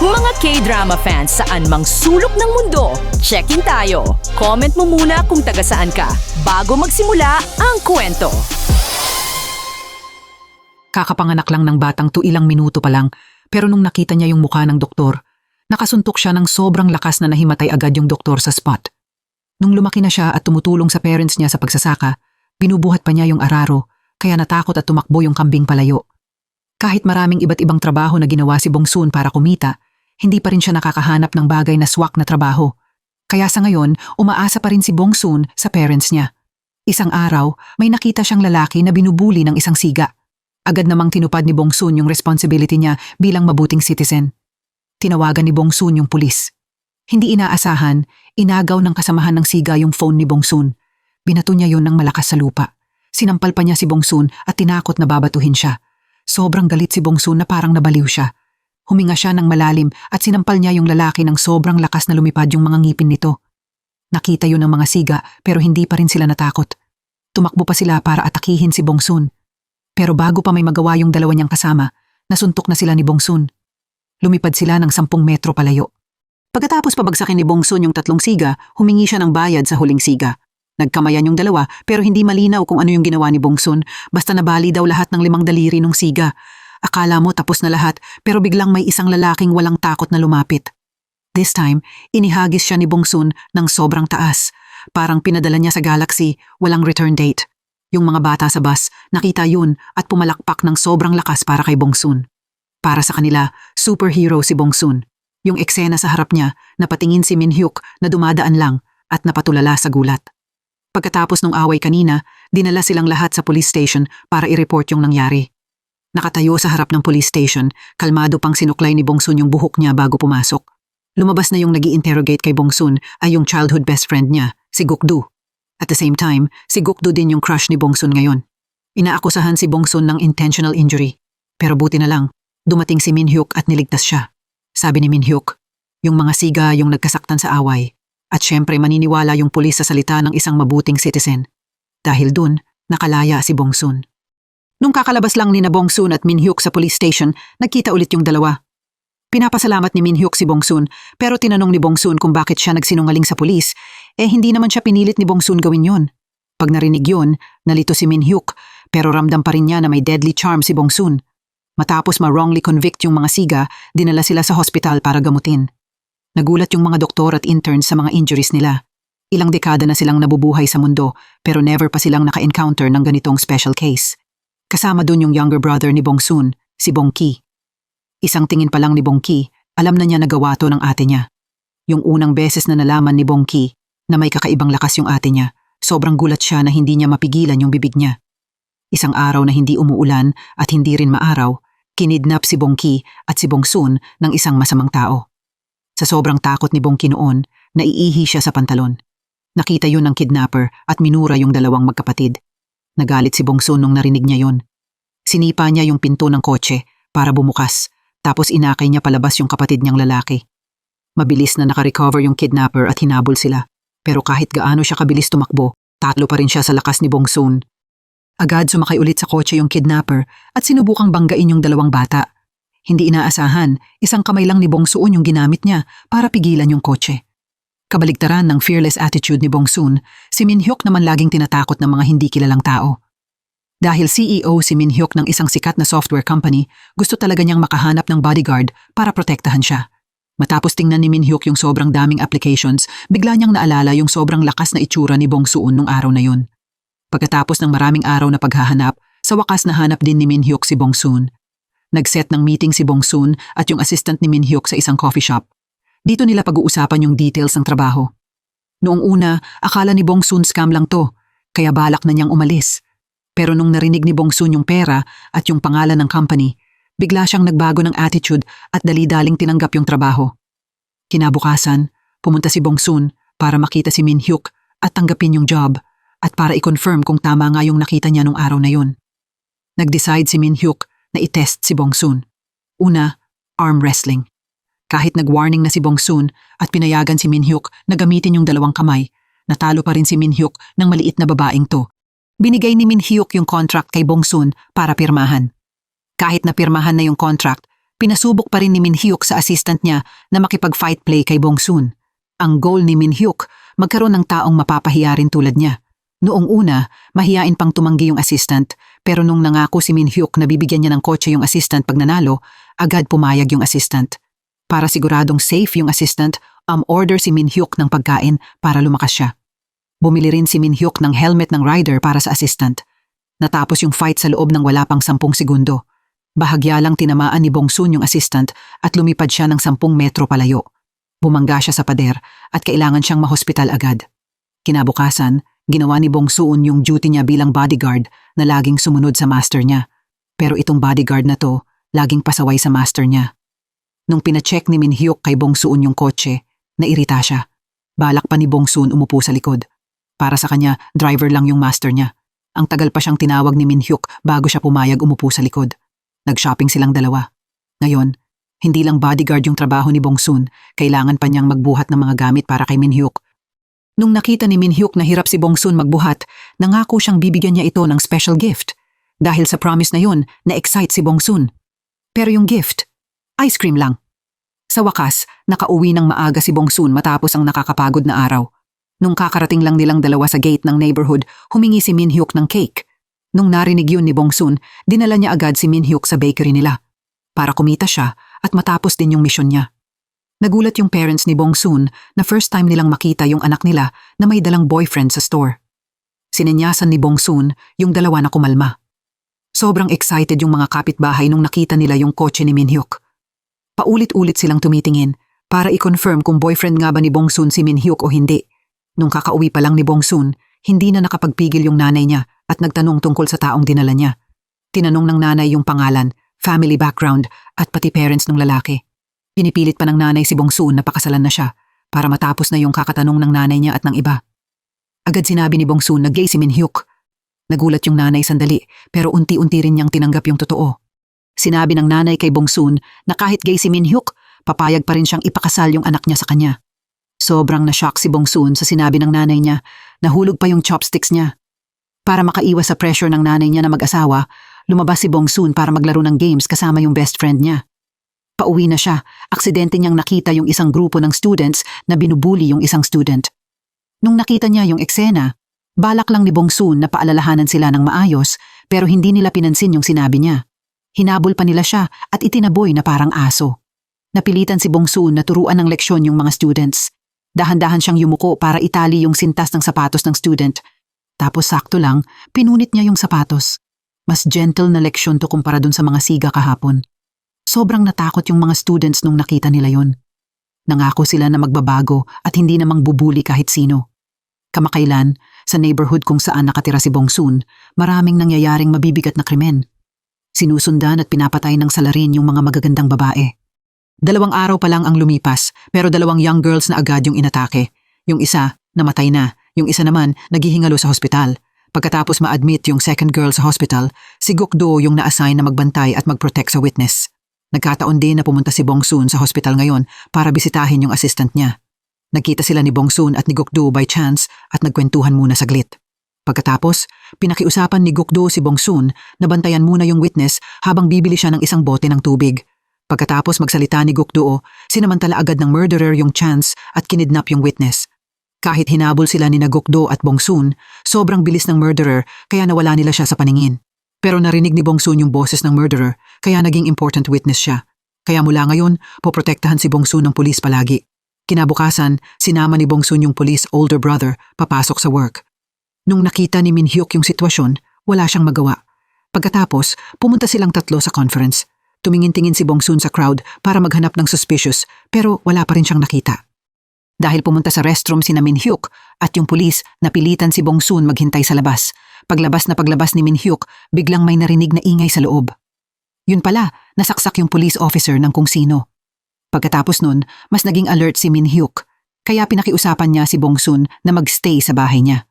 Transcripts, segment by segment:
Mga K-drama fans saan mang sulok ng mundo, check-in tayo. Comment mo muna kung taga saan ka bago magsimula ang kwento. Kakapanganak lang ng batang to ilang minuto pa lang, pero nung nakita niya yung mukha ng doktor, nakasuntok siya ng sobrang lakas na nahimatay agad yung doktor sa spot. Nung lumaki na siya at tumutulong sa parents niya sa pagsasaka, binubuhat pa niya yung araro, kaya natakot at tumakbo yung kambing palayo. Kahit maraming iba't ibang trabaho na ginawa si Bongsun para kumita, hindi pa rin siya nakakahanap ng bagay na swak na trabaho. Kaya sa ngayon, umaasa pa rin si Bongsun sa parents niya. Isang araw, may nakita siyang lalaki na binubuli ng isang siga. Agad namang tinupad ni Bongsun yung responsibility niya bilang mabuting citizen. Tinawagan ni Bongsun yung pulis. Hindi inaasahan, inagaw ng kasamahan ng siga yung phone ni Bongsun. Binato niya yun ng malakas sa lupa. Sinampal pa niya si Bongsun at tinakot na babatuhin siya. Sobrang galit si Bongsun na parang nabaliw siya. Huminga siya ng malalim at sinampal niya yung lalaki ng sobrang lakas na lumipad yung mga ngipin nito. Nakita yun ng mga siga pero hindi pa rin sila natakot. Tumakbo pa sila para atakihin si Bongsun. Pero bago pa may magawa yung dalawa niyang kasama, nasuntok na sila ni Bongsun. Lumipad sila ng 10 metro palayo. Pagkatapos pabagsakin ni Bongsun yung 3 siga, humingi siya ng bayad sa huling siga. Nagkamayan yung dalawa pero hindi malinaw kung ano yung ginawa ni Bongsun, basta nabali daw lahat ng 5 daliri nung siga. Akala mo tapos na lahat pero biglang may isang lalaking walang takot na lumapit. This time, inihagis siya ni Bongsun ng sobrang taas. Parang pinadala niya sa galaxy, walang return date. Yung mga bata sa bus, nakita yun at pumalakpak ng sobrang lakas para kay Bongsun. Para sa kanila, superhero si Bongsun. Yung eksena sa harap niya, napatingin si Min-hyuk na dumadaan lang at napatulala sa gulat. Pagkatapos ng away kanina, dinala silang lahat sa police station para i-report yung nangyari. Nakatayo sa harap ng police station, kalmado pang sinuklay ni Bongsun yung buhok niya bago pumasok. Lumabas na yung nag-i-interrogate kay Bongsun ay yung childhood best friend niya, si Gukdu. At the same time, si Gukdu din yung crush ni Bongsun ngayon. Inaakusahan si Bongsun ng intentional injury. Pero buti na lang, dumating si Min-hyuk at niligtas siya. Sabi ni Min-hyuk, yung mga siga yung nagkasaktan sa away. At syempre maniniwala yung pulis sa salita ng isang mabuting citizen. Dahil dun, nakalaya si Bongsun. Nung kakalabas lang ni na Bongsun at Min-hyuk sa police station, nagkita ulit yung dalawa. Pinapasalamat ni Min-hyuk si Bongsun pero tinanong ni Bongsun kung bakit siya nagsinungaling sa pulis, hindi naman siya pinilit ni Bongsun gawin yon. Pag narinig yun, nalito si Min-hyuk pero ramdam pa rin niya na may deadly charm si Bongsun. Matapos ma-wrongly convict yung mga siga, dinala sila sa hospital para gamutin. Nagulat yung mga doktor at interns sa mga injuries nila. Ilang dekada na silang nabubuhay sa mundo pero never pa silang naka-encounter ng ganitong special case. Kasama dun yung younger brother ni Bongsun, si Bongki. Isang tingin pa lang ni Bongki, alam na niya nagawa to ng ate niya. Yung unang beses na nalaman ni Bongki na may kakaibang lakas yung ate niya, sobrang gulat siya na hindi niya mapigilan yung bibig niya. Isang araw na hindi umuulan at hindi rin maaraw, kinidnap si Bongki at si Bongsun ng isang masamang tao. Sa sobrang takot ni Bongki noon, naiihi siya sa pantalon. Nakita yun ng kidnapper at minura yung dalawang magkapatid. Nagalit si Bongsun nung narinig niya yun. Sinipa niya yung pinto ng kotse para bumukas, tapos inakay niya palabas yung kapatid niyang lalaki. Mabilis na nakarecover yung kidnapper at hinabol sila. Pero kahit gaano siya kabilis tumakbo, tatlo pa rin siya sa lakas ni Bongsun. Agad sumakay ulit sa kotse yung kidnapper at sinubukang banggain yung dalawang bata. Hindi inaasahan, isang kamay lang ni Bongsun yung ginamit niya para pigilan yung kotse. Kabaligtaran ng fearless attitude ni Bongsun, si Min-hyuk naman laging tinatakot ng mga hindi kilalang tao. Dahil CEO si Min-hyuk ng isang sikat na software company, gusto talaga niyang makahanap ng bodyguard para protektahan siya. Matapos tingnan ni Min-hyuk yung sobrang daming applications, bigla niyang naalala yung sobrang lakas na itsura ni Bongsun nung araw na yun. Pagkatapos ng maraming araw na paghahanap, sa wakas nahanap din ni Min-hyuk si Bongsun. Nag-set ng meeting si Bongsun at yung assistant ni Min-hyuk sa isang coffee shop. Dito nila pag-uusapan yung details ng trabaho. Noong una, akala ni Bongsun scam lang to, kaya balak na niyang umalis. Pero nung narinig ni Bongsun yung pera at yung pangalan ng company, bigla siyang nagbago ng attitude at dali-daling tinanggap yung trabaho. Kinabukasan, pumunta si Bongsun para makita si Min-hyuk at tanggapin yung job at para i-confirm kung tama nga yung nakita niya nung araw na yun. Nag-decide si Min-hyuk na i-test si Bongsun. Una, arm wrestling. Kahit nag-warning na si Bongsun at pinayagan si Min-hyuk na gamitin yung dalawang kamay, natalo pa rin si Min-hyuk ng maliit na babaeng to. Binigay ni Min-hyuk yung contract kay Bongsun para pirmahan. Kahit na pirmahan na yung contract, Pinasubok pa rin ni Min Hyuk sa assistant niya na makipag-fight play kay Bong Soon. Ang goal ni Min Hyuk, magkaroon ng taong mapapahiya rin tulad niya. Noong una, mahiyain pang tumanggi yung assistant, pero nung nangako si Min Hyuk na bibigyan niya ng kotse yung assistant pag nanalo, agad pumayag yung assistant. Para siguradong safe yung assistant, order si Min Hyuk ng pagkain para lumakas siya. Bumili rin si Min Hyuk ng helmet ng rider para sa assistant. Natapos yung fight sa loob ng wala pang 10 segundo. Bahagya lang tinamaan ni Bong Soon yung assistant at lumipad siya ng 10 metro palayo. Bumangga siya sa pader at kailangan siyang mahospital agad. Kinabukasan, ginawa ni Bong Soon yung duty niya bilang bodyguard na laging sumunod sa master niya. Pero itong bodyguard na to, laging pasaway sa master niya. Nung pina-check ni Min Hyuk kay Bong Soon yung kotse, nairita siya. Balak pa ni Bong Soon umupo sa likod. Para sa kanya, driver lang yung master niya. Ang tagal pa siyang tinawag ni Min Hyuk bago siya pumayag umupo sa likod. Nag-shopping silang dalawa. Ngayon, hindi lang bodyguard yung trabaho ni Bong Soon, kailangan pa niyang magbuhat ng mga gamit para kay Min Hyuk. Nung nakita ni Min Hyuk na hirap si Bong Soon magbuhat, nangako siyang bibigyan niya ito ng special gift. Dahil sa promise na yun, na-excite si Bong Soon. Pero yung gift, ice cream lang. Sa wakas, nakauwi ng maaga si Bong Soon matapos ang nakakapagod na araw. Nung kakarating lang nilang dalawa sa gate ng neighborhood, humingi si Min Hyuk ng cake. Nung narinig yun ni Bong Soon, dinala niya agad si Min Hyuk sa bakery nila. Para kumita siya at matapos din yung misyon niya. Nagulat yung parents ni Bong Soon na first time nilang makita yung anak nila na may dalang boyfriend sa store. Sinenyasan ni Bong Soon yung dalawa na kumalma. Sobrang excited yung mga kapitbahay nung nakita nila yung kotse ni Min Hyuk. Paulit-ulit silang tumitingin para i-confirm kung boyfriend nga ba ni Bong Soon si Min Hyuk o hindi. Nung kakauwi pa lang ni Bong Soon, hindi na nakapagpigil yung nanay niya at nagtanong tungkol sa taong dinala niya. Tinanong ng nanay yung pangalan, family background at pati parents ng lalaki. Pinipilit pa ng nanay si Bong Soon na pakasalan na siya para matapos na yung kakatanong ng nanay niya at ng iba. Agad sinabi ni Bong Soon na gay si Min Hyuk. Nagulat yung nanay sandali pero unti-unti rin niyang tinanggap yung totoo. Sinabi ng nanay kay Bong Soon na kahit gay si Min Hyuk, papayag pa rin siyang ipakasal yung anak niya sa kanya. Sobrang na-shock si Bong Soon sa sinabi ng nanay niya, nahulog pa yung chopsticks niya. Para makaiwas sa pressure ng nanay niya na mag-asawa, lumabas si Bong Soon para maglaro ng games kasama yung best friend niya. Pauwi na siya, aksidente niyang nakita yung isang grupo ng students na binubuli yung isang student. Nung nakita niya yung eksena, balak lang ni Bong Soon na paalalahanan sila ng maayos pero hindi nila pinansin yung sinabi niya. Hinabol pa nila siya at itinaboy na parang aso. Napilitan si Bong Soon na turuan ng leksyon yung mga students. Dahan-dahan siyang yumuko para itali yung sintas ng sapatos ng student. Tapos sakto lang, pinunit niya yung sapatos. Mas gentle na leksyon to kumpara dun sa mga siga kahapon. Sobrang natakot yung mga students nung nakita nila yon. Nangako sila na magbabago at hindi namang bubuli kahit sino. Kamakailan, sa neighborhood kung saan nakatira si Bong Soon, maraming nangyayaring mabibigat na krimen. Sinusundan at pinapatay ng salarin yung mga magagandang babae. 2 araw pa lang ang lumipas pero 2 young girls na agad yung inatake. Yung isa, namatay na. Yung isa naman, naghihingalo sa hospital. Pagkatapos ma-admit yung second girl sa hospital, si Gukdo yung na-assign na magbantay at mag-protect sa witness. Nagkataon din na pumunta si Bong Soon sa hospital ngayon para bisitahin yung assistant niya. Nagkita sila ni Bong Soon at ni Gukdo by chance at nagkwentuhan muna saglit. Pagkatapos, pinakiusapan ni Gukdo si Bong Soon na bantayan muna yung witness habang bibili siya ng isang bote ng tubig. Pagkatapos magsalita ni Gukdo, sinamantala agad ng murderer yung chance at kinidnap yung witness. Kahit hinabol sila ni Gukdo at Bong Soon, sobrang bilis ng murderer kaya nawala nila siya sa paningin. Pero narinig ni Bong Soon yung boses ng murderer kaya naging important witness siya. Kaya mula ngayon, poprotektahan si Bong Soon ng pulis palagi. Kinabukasan, sinama ni Bong Soon yung police older brother papasok sa work. Nung nakita ni Min Hyuk yung sitwasyon, wala siyang magawa. Pagkatapos, pumunta silang 3 sa conference. Tumingin-tingin si Bong Soon sa crowd para maghanap ng suspicious pero wala pa rin siyang nakita. Dahil pumunta sa restroom si Min Hyuk at yung pulis, napilitan si Bong Soon maghintay sa labas. Paglabas ni Min Hyuk, biglang may narinig na ingay sa loob. Yun pala, nasaksak yung police officer ng kung sino. Pagkatapos nun, mas naging alert si Min Hyuk. Kaya pinakiusapan niya si Bong Soon na magstay sa bahay niya.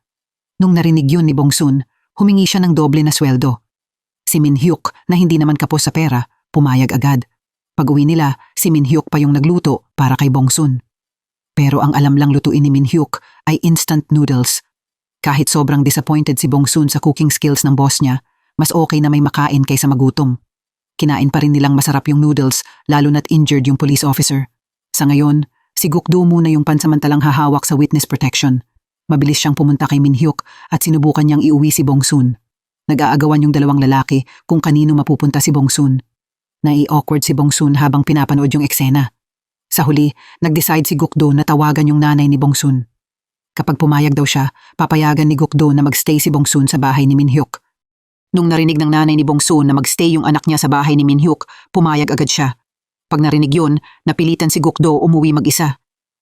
Nung narinig yun ni Bong Soon, humingi siya ng doble na sweldo. Si Min Hyuk, na hindi naman kapos sa pera, pumayag agad. Pag-uwi nila, si Min Hyuk pa yung nagluto para kay Bong Soon. Pero ang alam lang lutuin ni Min Hyuk ay instant noodles. Kahit sobrang disappointed si Bong Soon sa cooking skills ng boss niya, mas okay na may makain kaysa magutom. kinain pa rin nilang masarap yung noodles, lalo na't injured yung police officer. Sa ngayon, si Gukdo muna yung pansamantalang hahawak sa witness protection. Mabilis siyang pumunta kay Min Hyuk at sinubukan niyang iuwi si Bong Soon. Nag-aagawan yung dalawang lalaki kung kanino mapupunta si Bong Soon. Nai-awkward si Bong Soon habang pinapanood yung eksena. Sa huli, nag-decide si Gukdo na tawagan yung nanay ni Bong Soon. Kapag pumayag daw siya, papayagan ni Gukdo na magstay si Bong Soon sa bahay ni Min Hyuk. Nung narinig ng nanay ni Bong Soon na magstay yung anak niya sa bahay ni Min Hyuk, pumayag agad siya. Pag narinig yun, napilitan si Gukdo umuwi mag-isa.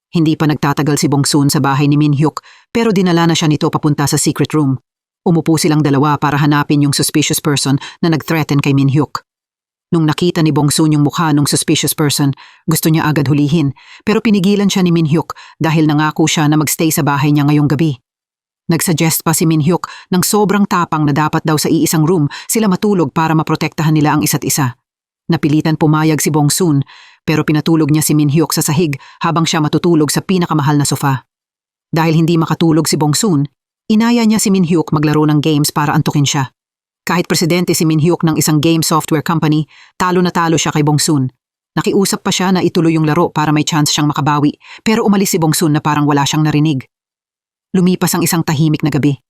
Hindi pa nagtatagal si Bong Soon sa bahay ni Min Hyuk pero dinala na siya nito papunta sa secret room. Umupo silang dalawa para hanapin yung suspicious person na nag-threaten kay Min Hyuk. Nung nakita ni Bong Soon yung mukha ng suspicious person, gusto niya agad hulihin pero pinigilan siya ni Min Hyuk dahil nangako siya na magstay sa bahay niya ngayong gabi. Nagsuggest pa si Min Hyuk ng sobrang tapang na dapat daw sa iisang room sila matulog para maprotektahan nila ang isa't isa. Napilitan pumayag si Bong Soon pero pinatulog niya si Min Hyuk sa sahig habang siya matutulog sa pinakamahal na sofa. Dahil hindi makatulog si Bong Soon, inaya niya si Min Hyuk maglaro ng games para antukin siya. Kahit presidente si Min Hyuk ng isang game software company, talo na talo siya kay Bong Soon. Nakiusap pa siya na ituloy yung laro para may chance siyang makabawi pero umalis si Bong Soon na parang wala siyang narinig. Lumipas ang isang tahimik na gabi.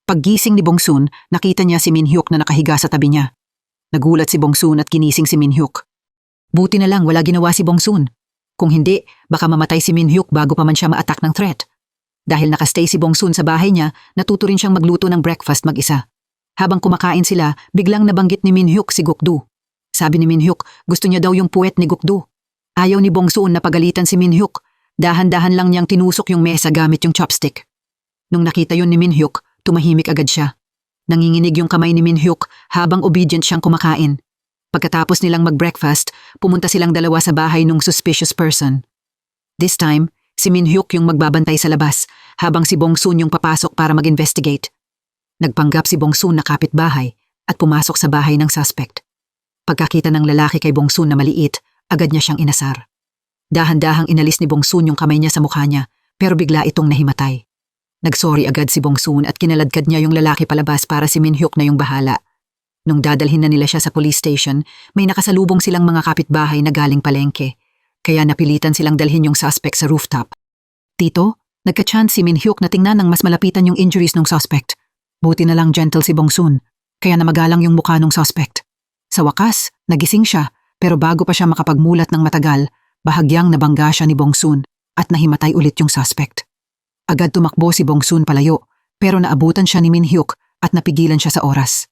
Paggising ni Bong Soon, nakita niya si Min Hyuk na nakahiga sa tabi niya. Nagulat si Bong Soon at ginising si Min Hyuk. Buti na lang wala ginawa si Bong Soon. Kung hindi, baka mamatay si Min Hyuk bago pa man siya ma-attack ng threat. Dahil nakastay si Bong Soon sa bahay niya, natuto rin siyang magluto ng breakfast mag-isa. Habang kumakain sila, biglang nabanggit ni Min Hyuk si Gukdo. Sabi ni Min Hyuk, gusto niya daw yung puwet ni Gukdo. Ayaw ni Bong Soon na pagalitan si Min Hyuk. Dahan-dahan lang niyang tinusok yung mesa gamit yung chopstick. Nung nakita yun ni Min Hyuk, tumahimik agad siya. Nanginginig yung kamay ni Min Hyuk habang obedient siyang kumakain. Pagkatapos nilang mag-breakfast, pumunta silang dalawa sa bahay ng suspicious person. This time, si Min Hyuk yung magbabantay sa labas habang si Bong Soon yung papasok para mag-investigate. Nagpanggap si Bong Soon na kapitbahay at pumasok sa bahay ng suspect. Pagkakita ng lalaki kay Bong Soon na maliit, agad niya siyang inasar. Dahan-dahang inalis ni Bong Soon yung kamay niya sa mukha niya pero bigla itong nahimatay. Nagsorry agad si Bong Soon at kinaladkad niya yung lalaki palabas para si Min Hyuk na yung bahala. Nung dadalhin na nila siya sa police station, may nakasalubong silang mga kapitbahay na galing palengke. Kaya napilitan silang dalhin yung suspect sa rooftop. Tito, nagka-chance si Min Hyuk na tingnan ng mas malapitan yung injuries ng suspect. Buti na lang gentle si Bong Soon, kaya namagalang yung mukha ng suspect. Sa wakas, nagising siya, pero bago pa siya makapagmulat ng matagal, bahagyang nabangga siya ni Bong Soon at nahimatay ulit yung suspect. Agad tumakbo si Bong Soon palayo, pero naabutan siya ni Min Hyuk at napigilan siya sa oras.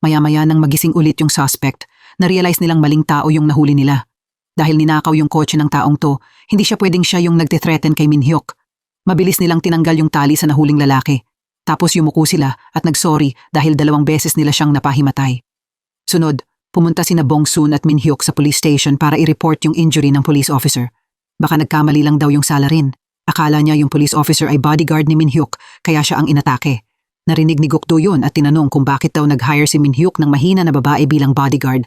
Maya-maya nang magising ulit yung suspect, na-realize nilang maling tao yung nahuli nila. Dahil ninakaw yung kotse ng taong to, hindi siya pwedeng siya yung nagte-threaten kay Min Hyuk. Mabilis nilang tinanggal yung tali sa nahuling lalaki. Tapos yumuko sila at nagsorry dahil 2 beses nila siyang napahimatay. Sunod, pumunta sina Bong Soon at Min Hyuk sa police station para i-report yung injury ng police officer. Baka nagkamali lang daw yung salarin. Akala niya yung police officer ay bodyguard ni Min Hyuk kaya siya ang inatake. Narinig ni Gukdo yun at tinanong kung bakit daw nag-hire si Min Hyuk ng mahina na babae bilang bodyguard.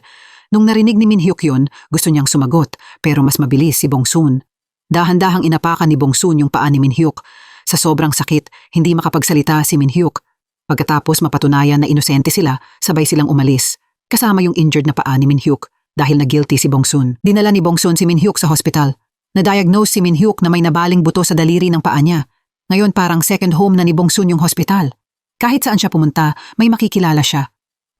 Nung narinig ni Min Hyuk yun, gusto niyang sumagot pero mas mabilis si Bong Soon. Dahan-dahang inapakan ni Bong Soon yung paa ni Min Hyuk. Sa sobrang sakit, hindi makapagsalita si Min Hyuk. Pagkatapos mapatunayan na inosente sila, sabay silang umalis. Kasama yung injured na paa ni Min Hyuk dahil na-guilty si Bong Soon. Dinala ni Bong Soon si Min Hyuk sa hospital. Na-diagnose si Min Hyuk na may nabaling buto sa daliri ng paa niya. Ngayon parang second home na ni Bong Soon yung hospital. Kahit saan siya pumunta, may makikilala siya.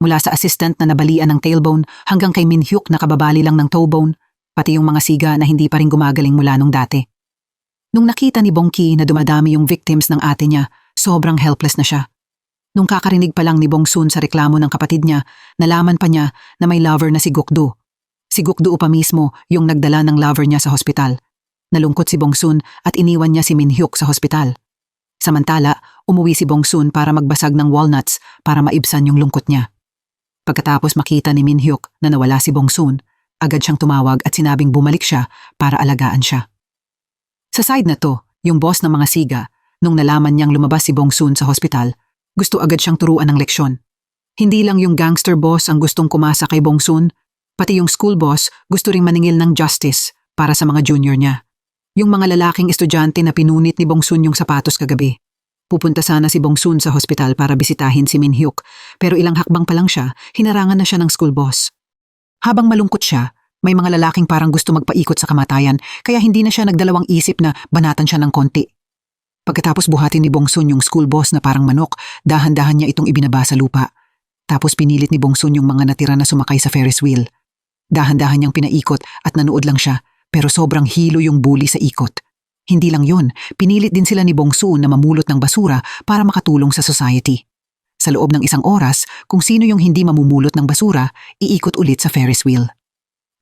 Mula sa assistant na nabalian ng tailbone hanggang kay Min Hyuk na kababali lang ng toebone, pati yung mga siga na hindi pa rin gumagaling mula nung dati. Nung nakita ni Bong Ki na dumadami yung victims ng ate niya, sobrang helpless na siya. Nung kakarinig pa lang ni Bong Soon sa reklamo ng kapatid niya, nalaman pa niya na may lover na si Gukdo. Si Gukdo pa mismo yung nagdala ng lover niya sa hospital. Nalungkot si Bong Soon at iniwan niya si Min Hyuk sa hospital. Samantala, umuwi si Bong Soon para magbasag ng walnuts para maibsan yung lungkot niya. Pagkatapos makita ni Min Hyuk na nawala si Bong Soon, agad siyang tumawag at sinabing bumalik siya para alagaan siya. Sa side na to, yung boss ng mga siga, nung nalaman niyang lumabas si Bong Soon sa hospital, gusto agad siyang turuan ng leksyon. Hindi lang yung gangster boss ang gustong kumasa kay Bong Soon, pati yung school boss gusto ring maningil ng justice para sa mga junior niya. Yung mga lalaking estudyante na pinunit ni Bong Soon yung sapatos kagabi. Pupunta sana si Bong Soon sa hospital para bisitahin si Min Hyuk, pero ilang hakbang pa lang siya, hinarangan na siya ng school boss. Habang malungkot siya, may mga lalaking parang gusto magpaikot sa kamatayan kaya hindi na siya nagdalawang isip na banatan siya ng konti. Pagkatapos buhatin ni Bongsun yung school bus na parang manok, dahan-dahan niya itong ibinaba sa lupa. Tapos pinilit ni Bongsun yung mga natira na sumakay sa Ferris wheel. Dahan-dahan niyang pinaikot at nanood lang siya, pero sobrang hilo yung bully sa ikot. Hindi lang yun, pinilit din sila ni Bongsun na mamulot ng basura para makatulong sa society. Sa loob ng 1 oras, kung sino yung hindi mamumulot ng basura, iikot ulit sa Ferris wheel.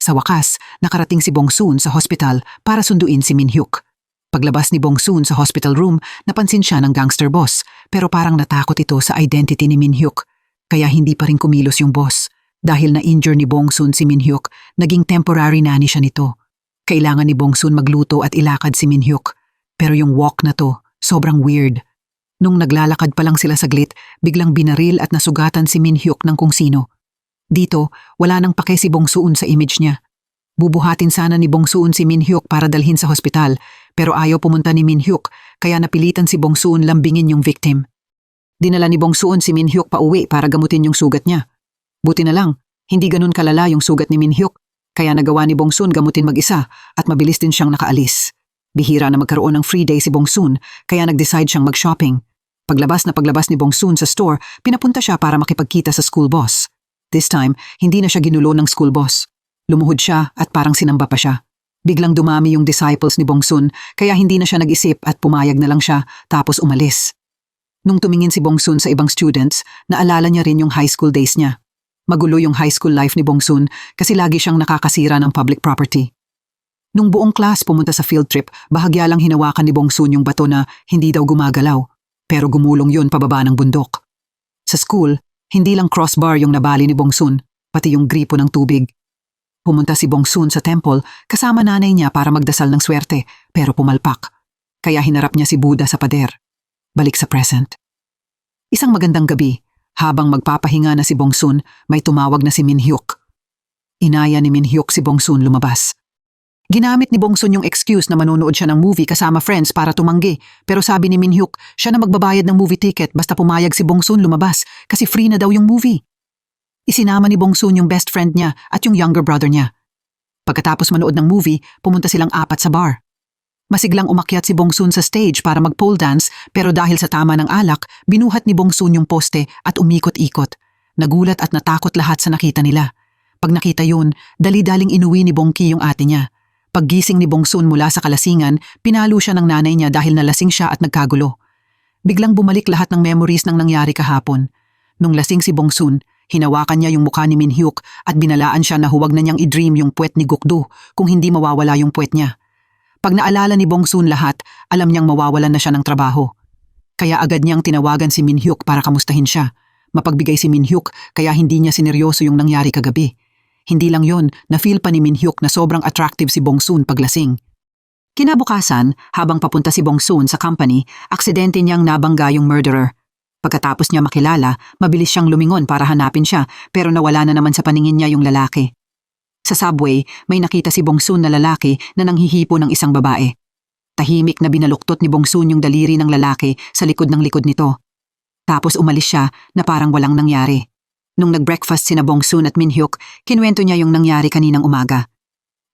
Sa wakas, nakarating si Bongsun sa hospital para sunduin si Minhyuk. Paglabas ni Bongsun sa hospital room, napansin siya ng gangster boss, pero parang natakot ito sa identity ni Minhyuk. Kaya hindi pa rin kumilos yung boss. Dahil na-injure ni Bongsun si Minhyuk, naging temporary nanny siya nito. Kailangan ni Bongsun magluto at ilakad si Minhyuk. Pero yung walk na to, sobrang weird. Nung naglalakad pa lang sila saglit, biglang binaril at nasugatan si Minhyuk ng kung sino. Dito, wala nang pake si Bongsun sa image niya. Bubuhatin sana ni Bongsun si Minhyuk para dalhin sa hospital, pero ayaw pumunta ni Minhyuk kaya napilitan si Bongsun lambingin yung victim. Dinala ni Bongsun si Minhyuk pa uwi para gamutin yung sugat niya. Buti na lang, hindi ganun kalala yung sugat ni Minhyuk, kaya nagawa ni Bongsun gamutin mag-isa at mabilis din siyang nakaalis. Bihira na magkaroon ng free day si Bongsun kaya nag-decide siyang mag-shopping. Paglabas ni Bongsun sa store, pinapunta siya para makipagkita sa school boss. This time, hindi na siya ginulo ng school boss. Lumuhod siya at parang sinamba pa siya. Biglang dumami yung disciples ni Bongsun kaya hindi na siya nag-isip at pumayag na lang siya tapos umalis. Nung tumingin si Bongsun sa ibang students, naalala niya rin yung high school days niya. Magulo yung high school life ni Bongsun kasi lagi siyang nakakasira ng public property. Nung buong class pumunta sa field trip, bahagya lang hinawakan ni Bongsun yung bato na hindi daw gumagalaw, pero gumulong yun pababa ng bundok. Sa school, hindi lang crossbar yung nabali ni Bongsun, pati yung gripo ng tubig. Pumunta si Bongsun sa temple kasama nanay niya para magdasal ng swerte, pero pumalpak. Kaya hinarap niya si Buddha sa pader. Balik sa present. Isang magandang gabi, habang magpapahinga na si Bongsun, may tumawag na si Minhyuk. Inaya ni Minhyuk si Bongsun lumabas. Ginamit ni Bongsun yung excuse na manonood siya ng movie kasama friends para tumanggi, pero sabi ni Minhyuk, siya na magbabayad ng movie ticket basta pumayag si Bongsun lumabas kasi free na daw yung movie. Isinama ni Bongsun yung best friend niya at yung younger brother niya. Pagkatapos manood ng movie, pumunta silang 4 sa bar. Masiglang umakyat si Bongsun sa stage para mag-pole dance pero dahil sa tama ng alak, binuhat ni Bongsun yung poste at umikot-ikot. Nagulat at natakot lahat sa nakita nila. Pag nakita yun, dali-daling inuwi ni Bongki yung ate niya. Paggising ni Bongsun mula sa kalasingan, pinalo siya ng nanay niya dahil nalasing siya at nagkagulo. Biglang bumalik lahat ng memories ng nangyari kahapon. Nung lasing si Bongsun, hinawakan niya yung mukha ni Minhyuk at binalaan siya na huwag na niyang i-dream yung puwet ni Gukdu kung hindi mawawala yung puwet niya. Pag naalala ni Bongsun lahat, alam niyang mawawalan na siya ng trabaho. Kaya agad niyang tinawagan si Minhyuk para kamustahin siya. Mapagbigay si Minhyuk kaya hindi niya sineryoso yung nangyari kagabi. Hindi lang yon, na-feel pa ni Minhyuk na sobrang attractive si Bongsun paglasing. Kinabukasan, habang papunta si Bongsun sa company, aksidente niyang nabangga yung murderer. Pagkatapos niya makilala, mabilis siyang lumingon para hanapin siya pero nawala na naman sa paningin niya yung lalaki. Sa subway, may nakita si Bongsun na lalaki na nanghihipo ng isang babae. Tahimik na binaluktot ni Bongsun yung daliri ng lalaki sa likod ng likod nito. Tapos umalis siya na parang walang nangyari. Nung nag-breakfast sina Bongsun at Minhyuk, kinuwento niya yung nangyari kaninang umaga.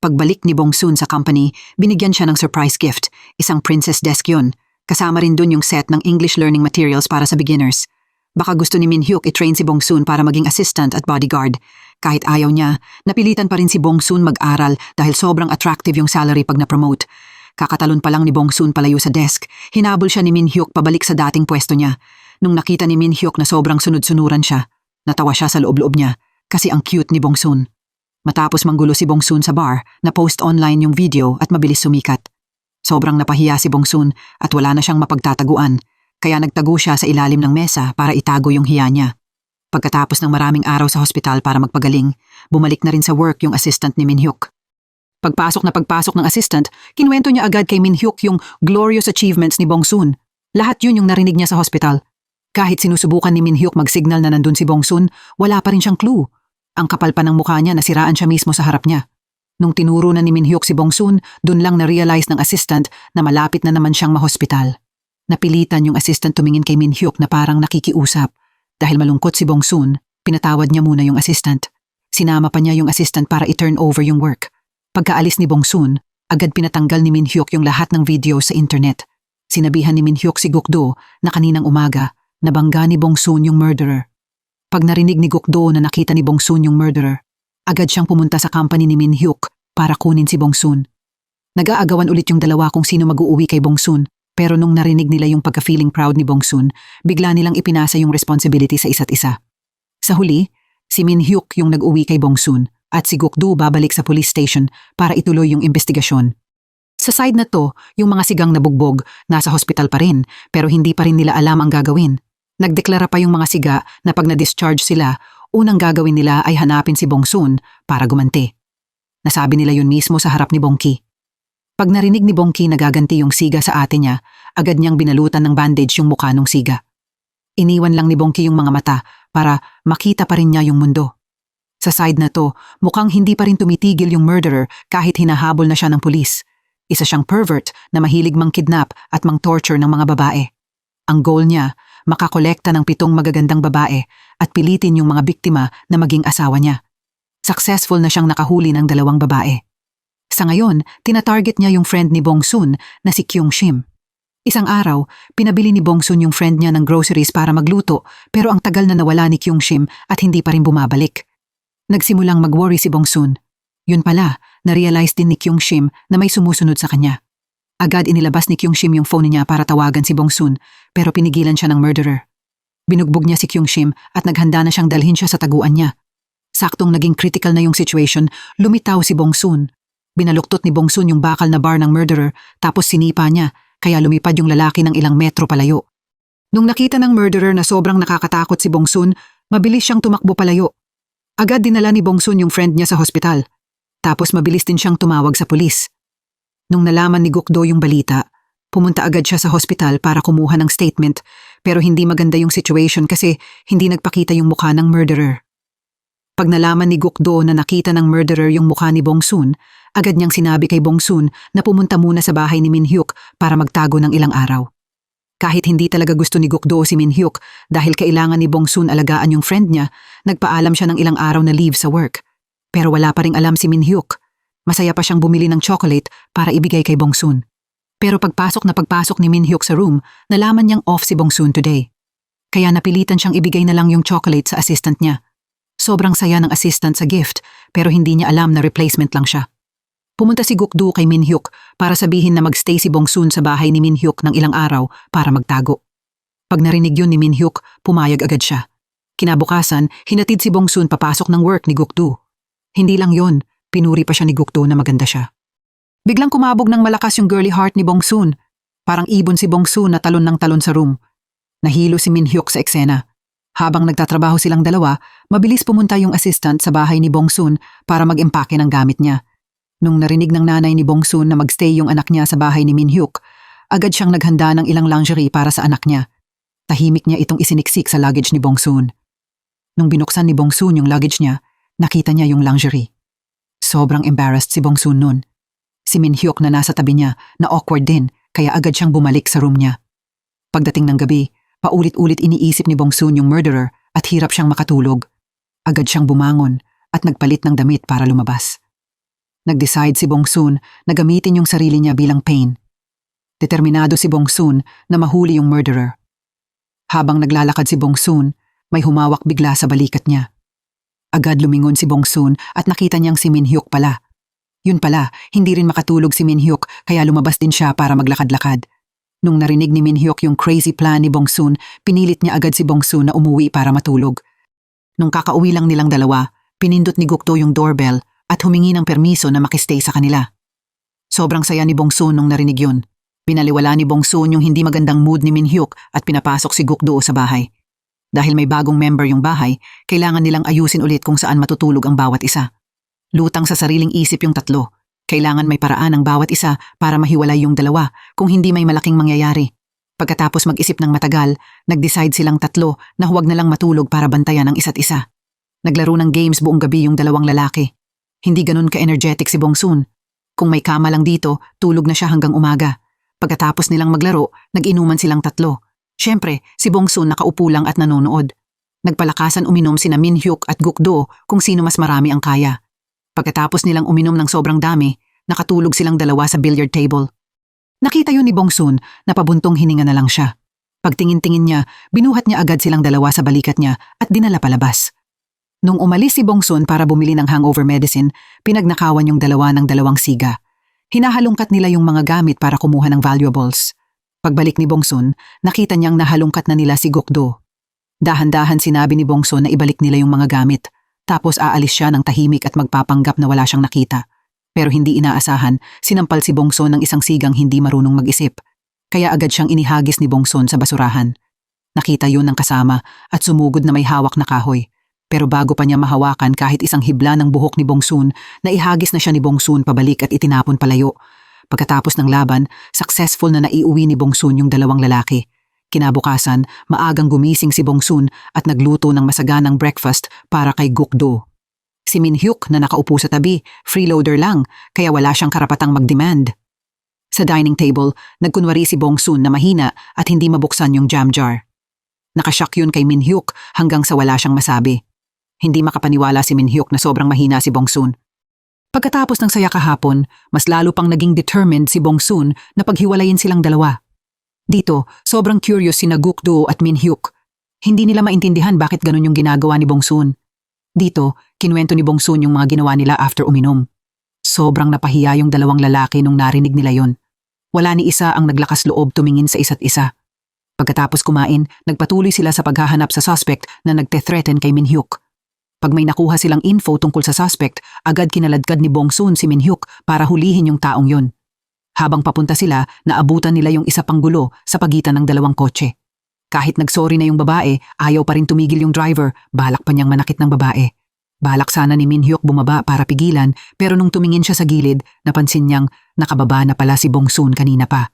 Pagbalik ni Bongsun sa company, binigyan siya ng surprise gift, isang princess desk yun. Kasama rin dun yung set ng English learning materials para sa beginners. Baka gusto ni Minhyuk i-train si Bongsun para maging assistant at bodyguard. Kahit ayaw niya, napilitan pa rin si Bongsun mag-aral dahil sobrang attractive yung salary pag na-promote. Kakatalon pa lang ni Bongsun palayo sa desk, hinabol siya ni Minhyuk pabalik sa dating pwesto niya. Nung nakita ni Minhyuk na sobrang sunod-sunuran siya, natawa siya sa loob-loob niya kasi ang cute ni Bongsun. Matapos manggulo si Bongsun sa bar, na-post online yung video at mabilis sumikat. Sobrang napahiya si Bongsun at wala na siyang mapagtataguan, kaya nagtago siya sa ilalim ng mesa para itago yung hiya niya. Pagkatapos ng maraming araw sa hospital para magpagaling, bumalik na rin sa work yung assistant ni Minhyuk. Pagpasok ng assistant, kinuwento niya agad kay Minhyuk yung glorious achievements ni Bongsun. Lahat yun yung narinig niya sa hospital. Kahit sinusubukan ni Minhyuk mag-signal na nandun si Bongsun, wala pa rin siyang clue. Ang kapal pa ng mukha niya nasiraan siya mismo sa harap niya. Nung tinuro na ni Minhyuk si Bongsun, dun lang na-realize ng assistant na malapit na naman siyang mahospital. Napilitan yung assistant tumingin kay Minhyuk na parang nakikiusap. Dahil malungkot si Bongsun, pinatawad niya muna yung assistant. Sinama pa niya yung assistant para i-turn over yung work. Pagkaalis ni Bongsun, agad pinatanggal ni Min Hyuk yung lahat ng video sa internet. Sinabihan ni Min Hyuk si Gukdo na kaninang umaga, nabangga ni Bongsun yung murderer. Pag narinig ni Gukdo na nakita ni Bongsun yung murderer, agad siyang pumunta sa company ni Min Hyuk para kunin si Bongsun. Nag-aagawan ulit yung dalawa kung sino mag-uuwi kay Bongsun, pero nung narinig nila yung pagka-feeling proud ni Bongsun, bigla nilang ipinasa yung responsibility sa isa't isa. Sa huli, si Min Hyuk yung nag-uwi kay Bongsun at si Gukdo babalik sa police station para ituloy yung investigasyon. Sa side na to, yung mga sigang nabugbog, nasa hospital pa rin, pero hindi pa rin nila alam ang gagawin. Nagdeklara pa yung mga siga na pag na-discharge sila, unang gagawin nila ay hanapin si Bongsun para gumanti. Nasabi nila yun mismo sa harap ni Bongki. Pag narinig ni Bongki na gaganti yung siga sa ate niya, agad niyang binalutan ng bandage yung mukha ng siga. Iniwan lang ni Bongki yung mga mata para makita pa rin niya yung mundo. Sa side na to, mukhang hindi pa rin tumitigil yung murderer kahit hinahabol na siya ng pulis. Isa siyang pervert na mahilig mang-kidnap at mang-torture ng mga babae. Ang goal niya, makakolekta ng 7 magagandang babae at pilitin yung mga biktima na maging asawa niya. Successful na siyang nakahuli ng 2 babae. Sa ngayon, tinatarget niya yung friend ni Bongsun na si Kyung Shim. Isang araw, pinabili ni Bongsun yung friend niya ng groceries para magluto pero ang tagal na nawala ni Kyung Shim at hindi pa rin bumabalik. Nagsimulang mag-worry si Bongsun. Yun pala, na-realize din ni Kyung Shim na may sumusunod sa kanya. Agad inilabas ni Kyung Shim yung phone niya para tawagan si Bongsun pero pinigilan siya ng murderer. Binugbog niya si Kyung Shim at naghanda na siyang dalhin siya sa taguan niya. Saktong naging critical na yung situation, lumitaw si Bongsun. Binaluktot ni Bongsun yung bakal na bar ng murderer tapos sinipa niya kaya lumipad yung lalaki ng ilang metro palayo. Nung nakita ng murderer na sobrang nakakatakot si Bongsun, mabilis siyang tumakbo palayo. Agad dinala ni Bongsun yung friend niya sa hospital. Tapos mabilis din siyang tumawag sa pulis. Nung nalaman ni Gukdo yung balita, pumunta agad siya sa hospital para kumuha ng statement pero hindi maganda yung situation kasi hindi nagpakita yung mukha ng murderer. Pag nalaman ni Gukdo na nakita ng murderer yung mukha ni Bongsun, agad niyang sinabi kay Bongsun na pumunta muna sa bahay ni Min Hyuk para magtago ng ilang araw. Kahit hindi talaga gusto ni Gukdo si Min Hyuk dahil kailangan ni Bongsun alagaan yung friend niya, nagpaalam siya ng ilang araw na leave sa work. Pero wala pa ring alam si Min Hyuk. Masaya pa siyang bumili ng chocolate para ibigay kay Bongsun. Pero pagpasok ni Min Hyuk sa room, nalaman niyang off si Bongsun today. Kaya napilitan siyang ibigay na lang yung chocolate sa assistant niya. Sobrang saya ng assistant sa gift pero hindi niya alam na replacement lang siya. Pumunta si Gukdo kay Min Hyuk para sabihin na magstay si Bongsun sa bahay ni Min Hyuk ng ilang araw para magtago. Pag narinig yun ni Min Hyuk, pumayag agad siya. Kinabukasan, hinatid si Bongsun papasok ng work ni Gukdo. Hindi lang yon, pinuri pa siya ni Gukdo na maganda siya. Biglang kumabog ng malakas yung girly heart ni Bongsun. Parang ibon si Bongsun na talon ng talon sa room. Nahilo si Min Hyuk sa eksena. Habang nagtatrabaho silang dalawa, mabilis pumunta yung assistant sa bahay ni Bongsun para mag-impake ng gamit niya. Nung narinig ng nanay ni Bongsun na magstay yung anak niya sa bahay ni Min Hyuk, agad siyang naghanda ng ilang lingerie para sa anak niya. Tahimik niya itong isiniksik sa luggage ni Bongsun. Nung binuksan ni Bongsun yung luggage niya, nakita niya yung lingerie. Sobrang embarrassed si Bongsun nun. Si Min Hyuk na nasa tabi niya na awkward din kaya agad siyang bumalik sa room niya. Pagdating ng gabi, paulit-ulit iniisip ni Bongsun yung murderer at hirap siyang makatulog. Agad siyang bumangon at nagpalit ng damit para lumabas. Nag-decide si Bongsun na gamitin yung sarili niya bilang pain. Determinado si Bongsun na mahuli yung murderer. Habang naglalakad si Bongsun, may humawak bigla sa balikat niya. Agad lumingon si Bongsun at nakita niyang si Min Hyuk pala. Yun pala, hindi rin makatulog si Min Hyuk kaya lumabas din siya para maglakad-lakad. Nung narinig ni Min Hyuk yung crazy plan ni Bongsun, pinilit niya agad si Bongsun na umuwi para matulog. Nung kakauwi lang nilang dalawa, pinindot ni Gukdo yung doorbell at humingi ng permiso na makistay sa kanila. Sobrang saya ni Bongsun nung narinig yun. Binaliwala ni Bongsun yung hindi magandang mood ni Min Hyuk at pinapasok si Gukdo sa bahay. Dahil may bagong member yung bahay, kailangan nilang ayusin ulit kung saan matutulog ang bawat isa. Lutang sa sariling isip yung tatlo. Kailangan may paraan ang bawat isa para mahiwalay yung dalawa kung hindi may malaking mangyayari. Pagkatapos mag-isip ng matagal, nag-decide silang tatlo na huwag na lang matulog para bantayan ang isa't isa. Naglaro ng games buong gabi yung dalawang lalaki. Hindi ganun ka-energetic si Bongsun. Kung may kama lang dito, tulog na siya hanggang umaga. Pagkatapos nilang maglaro, nag-inuman silang tatlo. Siyempre, si Bongsun nakaupo lang at nanonood. Nagpalakasan uminom sina Min Hyuk at Gukdo kung sino mas marami ang kaya. Pagkatapos nilang uminom ng sobrang dami, nakatulog silang dalawa sa billiard table. Nakita yun ni Bongsun na pabuntong hininga na lang siya. Pagtingin-tingin niya, binuhat niya agad silang dalawa sa balikat niya at dinala palabas. Nung umalis si Bongsun para bumili ng hangover medicine, pinagnakawan yung dalawa ng 2 siga. Hinahalungkat nila yung mga gamit para kumuha ng valuables. Pagbalik ni Bongsun, nakita niyang nahalungkat na nila si Gukdo. Dahan-dahan sinabi ni Bongsun na ibalik nila yung mga gamit, tapos aalis siya ng tahimik at magpapanggap na wala siyang nakita. Pero hindi inaasahan, sinampal si Bongsun ng isang sigang hindi marunong mag-isip. Kaya agad siyang inihagis ni Bongsun sa basurahan. Nakita yun ng kasama at sumugod na may hawak na kahoy. Pero bago pa niya mahawakan kahit isang hibla ng buhok ni Bongsun, naihagis na siya ni Bongsun pabalik at itinapon palayo. Pagkatapos ng laban, successful na naiuwi ni Bongsun yung 2 lalaki. Kinabukasan, maagang gumising si Bongsun at nagluto ng masaganang breakfast para kay Gukdo. Si Min Hyuk na nakaupo sa tabi, freeloader lang, kaya wala siyang karapatang mag-demand. Sa dining table, nagkunwari si Bongsun na mahina at hindi mabuksan yung jam jar. Nakashock yun kay Min Hyuk hanggang sa wala siyang masabi. Hindi makapaniwala si Min Hyuk na sobrang mahina si Bongsun. Pagkatapos ng saya kahapon, mas lalo pang naging determined si Bongsun na paghiwalayin silang dalawa. Dito, sobrang curious sina Gukdo at Min Hyuk. Hindi nila maintindihan bakit ganun yung ginagawa ni Bongsun. Dito, kinuwento ni Bongsun yung mga ginawa nila after uminom. Sobrang napahiya yung 2 lalaki nung narinig nila yon. Wala ni isa ang naglakas loob tumingin sa isa't isa. Pagkatapos kumain, nagpatuloy sila sa paghahanap sa suspect na nagte-threaten kay Min Hyuk. Pag may nakuha silang info tungkol sa suspect, agad kinaladkad ni Bongsun si Min Hyuk para hulihin yung taong yon. Habang papunta sila, naabutan nila yung isa pang gulo sa pagitan ng 2 kotse. Kahit nagsorry na yung babae, ayaw pa rin tumigil yung driver, balak pa niyang manakit ng babae. Balak sana ni Min Hyuk bumaba para pigilan, pero nung tumingin siya sa gilid, napansin niyang nakababa na pala si Bongsun kanina pa.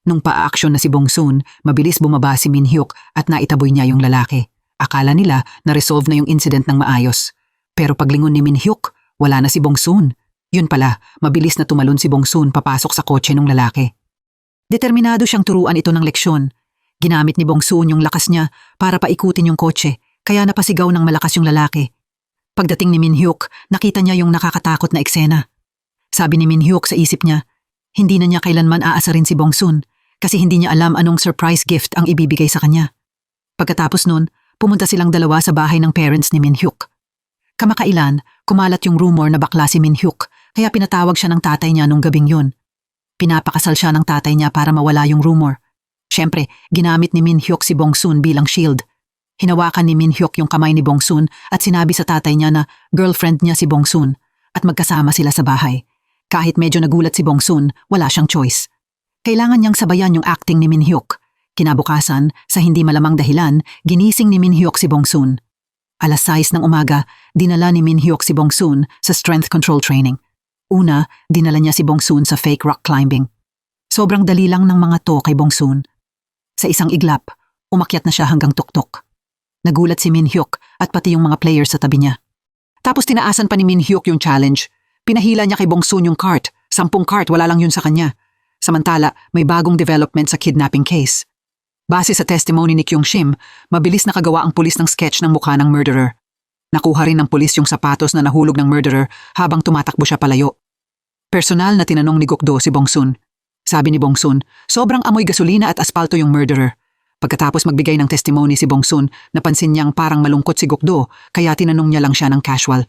Nung pa-action na si Bongsun, mabilis bumaba si Min Hyuk at naitaboy niya yung lalaki. Akala nila na-resolve na yung incident ng maayos. Pero paglingon ni Min Hyuk, wala na si Bongsun. Yun pala, mabilis na tumalon si Bongsun papasok sa kotse ng lalaki. Determinado siyang turuan ito ng leksyon. Ginamit ni Bongsun yung lakas niya para paikutin yung kotse, kaya napasigaw ng malakas yung lalaki. Pagdating ni Min Hyuk, nakita niya yung nakakatakot na eksena. Sabi ni Min Hyuk sa isip niya, hindi na niya kailanman aasarin si Bongsun kasi hindi niya alam anong surprise gift ang ibibigay sa kanya. Pagkatapos nun, pumunta silang dalawa sa bahay ng parents ni Min Hyuk. Kamakailan, kumalat yung rumor na bakla si Min Hyuk, kaya pinatawag siya ng tatay niya nung gabing yun. Pinapakasal siya ng tatay niya para mawala yung rumor. Siyempre, ginamit ni Min Hyuk si Bongsun bilang shield. Hinawakan ni Min Hyuk yung kamay ni Bongsun at sinabi sa tatay niya na girlfriend niya si Bongsun at magkasama sila sa bahay. Kahit medyo nagulat si Bongsun, wala siyang choice. Kailangan niyang sabayan yung acting ni Min Hyuk. Kinabukasan, sa hindi malamang dahilan, ginising ni Min Hyuk si Bongsun. 6:00 ng umaga, dinala ni Min Hyuk si Bongsun sa strength control training. Una, dinala niya si Bongsun sa fake rock climbing. Sobrang dali lang ng mga to kay Bongsun. Sa isang iglap, umakyat na siya hanggang tuktok. Nagulat si Min Hyuk at pati yung mga players sa tabi niya. Tapos tinaasan pa ni Min Hyuk yung challenge. Pinahila niya kay Bongsun yung cart. 10 cart, wala lang yun sa kanya. Samantala, may bagong development sa kidnapping case. Base sa testimony ni Kyung Shim, mabilis nakagawa ang pulis ng sketch ng mukha ng murderer. Nakuha rin ng pulis yung sapatos na nahulog ng murderer habang tumatakbo siya palayo. Personal na tinanong ni Gukdo si Bongsun. Sabi ni Bongsun, sobrang amoy gasolina at aspalto yung murderer. Pagkatapos magbigay ng testimony si Bongsun, napansin niyang parang malungkot si Gukdo kaya tinanong niya lang siya ng casual.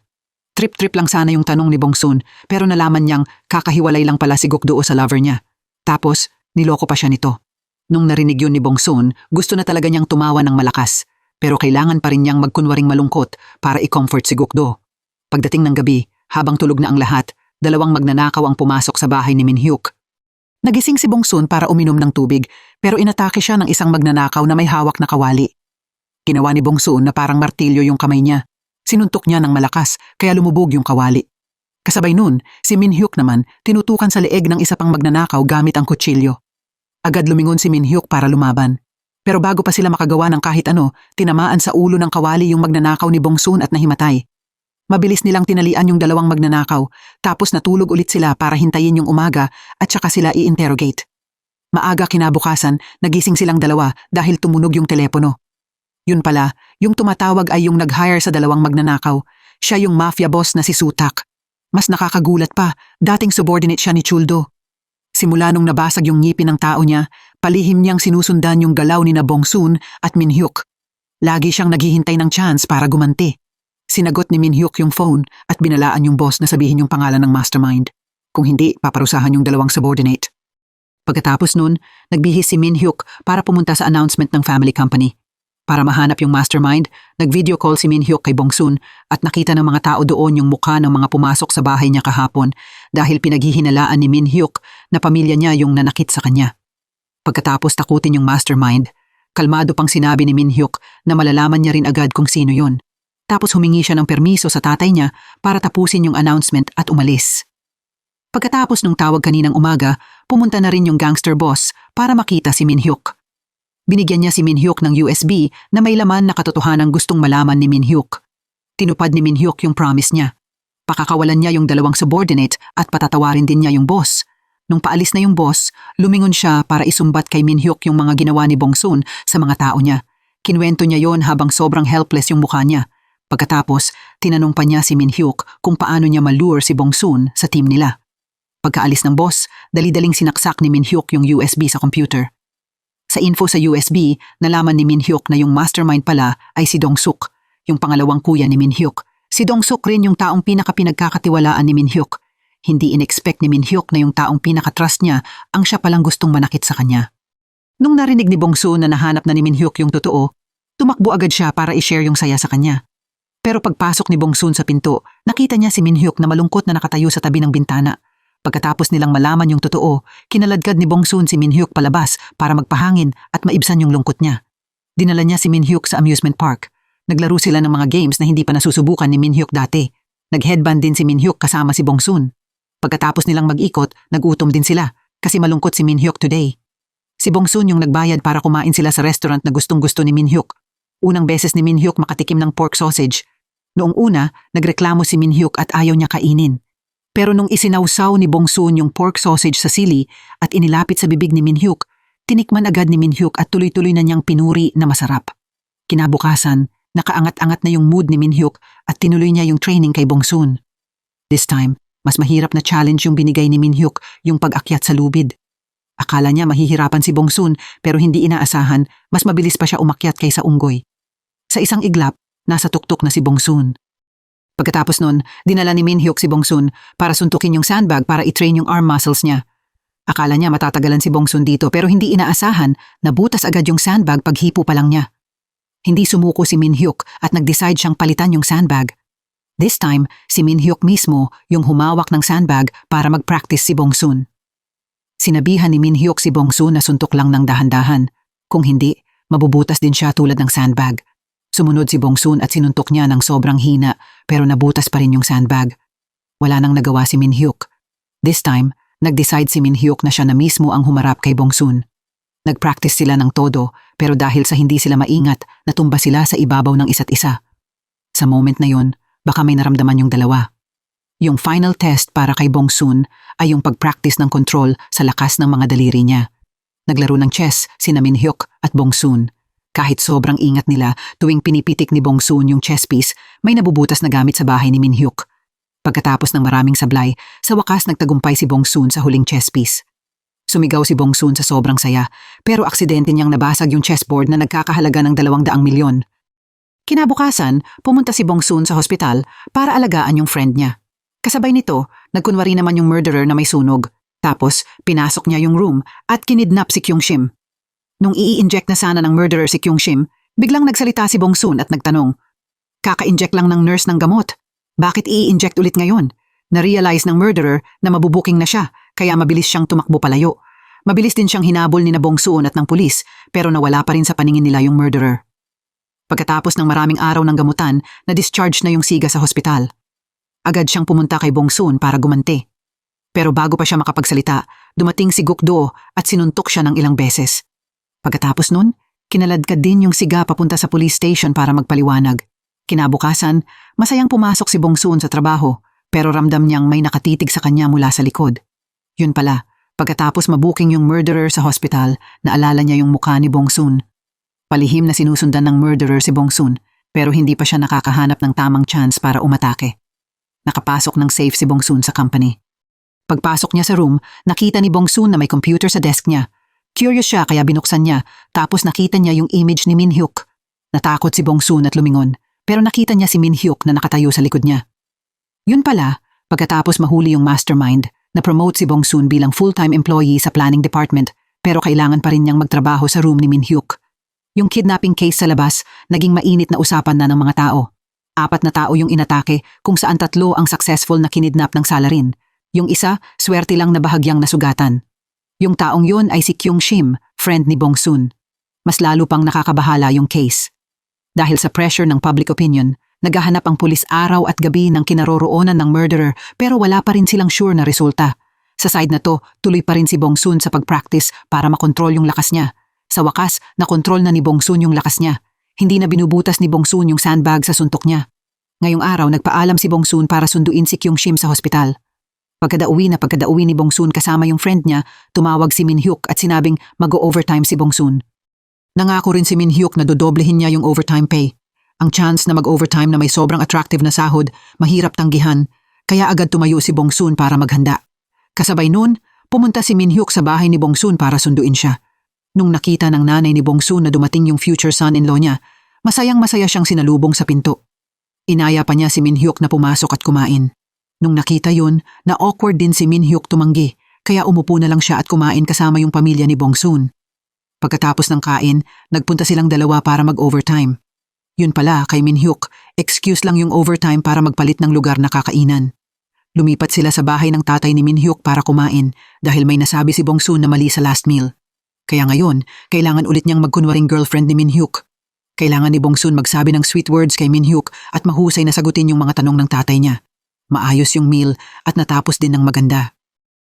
Trip-trip lang sana yung tanong ni Bongsun pero nalaman niyang kakahiwalay lang pala si Gukdo sa lover niya. Tapos, niloko pa siya nito. Nung narinig yun ni Bongsun, gusto na talaga niyang tumawa ng malakas, pero kailangan pa rin niyang magkunwaring malungkot para i-comfort si Gukdo. Pagdating ng gabi, habang tulog na ang lahat, 2 magnanakaw ang pumasok sa bahay ni Min Hyuk. Nagising si Bongsun para uminom ng tubig, pero inatake siya ng isang magnanakaw na may hawak na kawali. Ginawa ni Bongsun na parang martilyo yung kamay niya. Sinuntok niya ng malakas, kaya lumubog yung kawali. Kasabay nun, si Min Hyuk naman tinutukan sa leeg ng isa pang magnanakaw gamit ang kutsilyo. Agad lumingon si Min Hyuk para lumaban. Pero bago pa sila makagawa ng kahit ano, tinamaan sa ulo ng kawali yung magnanakaw ni Bongsun at nahimatay. Mabilis nilang tinalian yung 2 magnanakaw, tapos natulog ulit sila para hintayin yung umaga at saka sila i-interrogate. Maaga kinabukasan, nagising silang 2 dahil tumunog yung telepono. Yun pala, yung tumatawag ay yung nag-hire sa dalawang magnanakaw. Siya yung mafia boss na si Sutak. Mas nakakagulat pa, dating subordinate siya ni Chuldo. Simula nung nabasag yung ngipin ng tao niya, palihim niyang sinusundan yung galaw ni na Bongsun at Minhyuk. Lagi siyang naghihintay ng chance para gumanti. Sinagot ni Minhyuk yung phone at binalaan yung boss na sabihin yung pangalan ng mastermind. Kung hindi, paparusahan yung dalawang subordinate. Pagkatapos nun, nagbihis si Minhyuk para pumunta sa announcement ng family company. Para mahanap yung mastermind, nag-video call si Minhyuk kay Bongsun at nakita ng mga tao doon yung mukha ng mga pumasok sa bahay niya kahapon dahil pinaghihinalaan ni Minhyuk na pamilya niya yung nanakit sa kanya. Pagkatapos takutin yung mastermind, kalmado pang sinabi ni Minhyuk na malalaman niya rin agad kung sino yun. Tapos humingi siya ng permiso sa tatay niya para tapusin yung announcement at umalis. Pagkatapos nung tawag kaninang umaga, pumunta na rin yung gangster boss para makita si Minhyuk. Binigyan niya si Minhyuk ng USB na may laman na katotohanang gustong malaman ni Minhyuk. Tinupad ni Minhyuk yung promise niya. Pakakawalan niya yung dalawang subordinate at patatawarin din niya yung boss. Nung paalis na yung boss, lumingon siya para isumbat kay Minhyuk yung mga ginawa ni Bongsun sa mga tao niya. Kinwento niya yon habang sobrang helpless yung mukha niya. Pagkatapos, tinanong pa niya si Minhyuk kung paano niya malure si Bongsun sa team nila. Pagkaalis ng boss, dali-daling sinaksak ni Minhyuk yung USB sa computer. Sa info sa USB, nalaman ni Minhyuk na yung mastermind pala ay si Dongsuk, yung pangalawang kuya ni Minhyuk. Si Dongsuk rin yung taong pinakapinagkakatiwalaan ni Minhyuk. Hindi in-expect ni Minhyuk na yung taong pinaka-trust niya ang siya palang gustong manakit sa kanya. Nung narinig ni Bongsun na nahanap na ni Minhyuk yung totoo, tumakbo agad siya para i-share yung saya sa kanya. Pero pagpasok ni Bongsun sa pinto, nakita niya si Minhyuk na malungkot na nakatayo sa tabi ng bintana. Pagkatapos nilang malaman yung totoo, kinaladkad ni Bongsun si Minhyuk palabas para magpahangin at maibsan yung lungkot niya. Dinala niya si Minhyuk sa amusement park. Naglaro sila ng mga games na hindi pa nasusubukan ni Minhyuk dati. Nag-headband din si Minhyuk kasama si Bongsun. Pagkatapos nilang mag-ikot, nagutom din sila kasi malungkot si Minhyuk today. Si Bongsun yung nagbayad para kumain sila sa restaurant na gustong-gusto ni Minhyuk. Unang beses ni Minhyuk makatikim ng pork sausage. Noong una, nagreklamo si Minhyuk at ayaw niya kainin. Pero nung isinawsaw ni Bongsun yung pork sausage sa sili at inilapit sa bibig ni Minhyuk, tinikman agad ni Minhyuk at tuloy-tuloy na niyang pinuri na masarap. Kinabukasan, nakaangat-angat na yung mood ni Minhyuk at tinuloy niya yung training kay Bongsun. This time, mas mahirap na challenge yung binigay ni Minhyuk, yung pag-akyat sa lubid. Akala niya mahihirapan si Bongsun pero hindi inaasahan, mas mabilis pa siya umakyat kaysa unggoy. Sa isang iglap, nasa tuktok na si Bongsun. Pagkatapos nun, dinala ni Minhyuk si Bongsun para suntukin yung sandbag para i-train yung arm muscles niya. Akala niya matatagalan si Bongsun dito pero hindi inaasahan na butas agad yung sandbag paghipo pa lang niya. Hindi sumuko si Minhyuk at nag-decide siyang palitan yung sandbag. This time, si Minhyuk mismo yung humawak ng sandbag para mag-practice si Bongsun. Sinabihan ni Minhyuk si Bongsun na suntok lang ng dahan-dahan. Kung hindi, mabubutas din siya tulad ng sandbag. Sumunod si Bongsun at sinuntok niya ng sobrang hina pero nabutas pa rin yung sandbag. Wala nang nagawa si Minhyuk. This time, nag-decide si Minhyuk na siya na mismo ang humarap kay Bongsun. Nag-practice sila ng todo pero dahil sa hindi sila maingat, natumba sila sa ibabaw ng isa't isa. Sa moment na yun, baka may naramdaman yung dalawa. Yung final test para kay Bongsun ay yung pag-practice ng control sa lakas ng mga daliri niya. Naglaro ng chess sina Minhyuk at Bongsun. Kahit sobrang ingat nila, tuwing pinipitik ni Bongsun yung chess piece, may nabubutas na gamit sa bahay ni Minhyuk. Pagkatapos ng maraming sablay, sa wakas nagtagumpay si Bongsun sa huling chess piece. Sumigaw si Bongsun sa sobrang saya, pero aksidente niyang nabasag yung chessboard na nagkakahalaga ng 200 milyon. Kinabukasan, pumunta si Bongsun sa hospital para alagaan yung friend niya. Kasabay nito, nagkunwari naman yung murderer na may sunog. Tapos, pinasok niya yung room at kinidnap si Kyung-shim. Nung i-inject na sana ng murderer si Kyung-shim, biglang nagsalita si Bongsun at nagtanong, "Kaka-inject lang ng nurse ng gamot. Bakit i-inject ulit ngayon?" Na-realize ng murderer na mabubuking na siya, kaya mabilis siyang tumakbo palayo. Mabilis din siyang hinabol ni na Bongsun at ng pulis, pero nawala pa rin sa paningin nila yung murderer. Pagkatapos ng maraming araw ng gamutan, na-discharge na yung siga sa hospital. Agad siyang pumunta kay Bongsun para gumanti. Pero bago pa siya makapagsalita, dumating si Gukdo at sinuntok siya ng ilang beses. Pagkatapos nun, kinaladkad din yung siga papunta sa police station para magpaliwanag. Kinabukasan, masayang pumasok si Bongsun sa trabaho, pero ramdam niyang may nakatitig sa kanya mula sa likod. Yun pala, pagkatapos mabuking yung murderer sa hospital, naalala niya yung mukha ni Bongsun. Palihim na sinusundan ng murderer si Bongsun, pero hindi pa siya nakakahanap ng tamang chance para umatake. Nakapasok ng safe si Bongsun sa company. Pagpasok niya sa room, nakita ni Bongsun na may computer sa desk niya. Curious siya kaya binuksan niya, tapos nakita niya yung image ni Min Hyuk. Natakot si Bongsun at lumingon, pero nakita niya si Min Hyuk na nakatayo sa likod niya. Yun pala, pagkatapos mahuli yung mastermind, na-promote si Bongsun bilang full-time employee sa planning department, pero kailangan pa rin niyang magtrabaho sa room ni Min Hyuk. Yung kidnapping case sa labas, naging mainit na usapan na ng mga tao. 4 na tao yung inatake, kung saan 3 ang successful na kinidnap ng salarin. Yung isa, swerte lang na bahagyang nasugatan. Yung taong yun ay si Kyung Shim, friend ni Bongsun. Mas lalo pang nakakabahala yung case. Dahil sa pressure ng public opinion, naghahanap ang pulis araw at gabi ng kinaroroonan ng murderer pero wala pa rin silang sure na resulta. Sa side na to, tuloy pa rin si Bongsun sa pag-practice para makontrol yung lakas niya. Sa wakas, nakontrol na ni Bongsun yung lakas niya. Hindi na binubutas ni Bongsun yung sandbag sa suntok niya. Ngayong araw, nagpaalam si Bongsun para sunduin si Kyung Shim sa hospital. Pagkadauwi ni Bongsun kasama yung friend niya, tumawag si Min Hyuk at sinabing mag-o-overtime si Bongsun. Nangako rin si Min Hyuk na dodoblehin niya yung overtime pay. Ang chance na mag-overtime na may sobrang attractive na sahod, mahirap tanggihan, kaya agad tumayo si Bongsun para maghanda. Kasabay nun, pumunta si Min Hyuk sa bahay ni Bongsun para sunduin siya. Nung nakita ng nanay ni Bongsun na dumating yung future son-in-law niya, masayang-masaya siyang sinalubong sa pinto. Inaya pa niya si Min Hyuk na pumasok at kumain. Nung nakita yun, na-awkward din si Min Hyuk tumanggi, kaya umupo na lang siya at kumain kasama yung pamilya ni Bongsun. Pagkatapos ng kain, nagpunta silang dalawa para mag-overtime. Yun pala, kay Min Hyuk, excuse lang yung overtime para magpalit ng lugar na kakainan. Lumipat sila sa bahay ng tatay ni Min Hyuk para kumain dahil may nasabi si Bongsun na mali sa last meal. Kaya ngayon, kailangan ulit niyang magkunwaring girlfriend ni Min Hyuk. Kailangan ni Bongsun magsabi ng sweet words kay Min Hyuk at mahusay na sagutin yung mga tanong ng tatay niya. Maayos yung meal at natapos din ng maganda.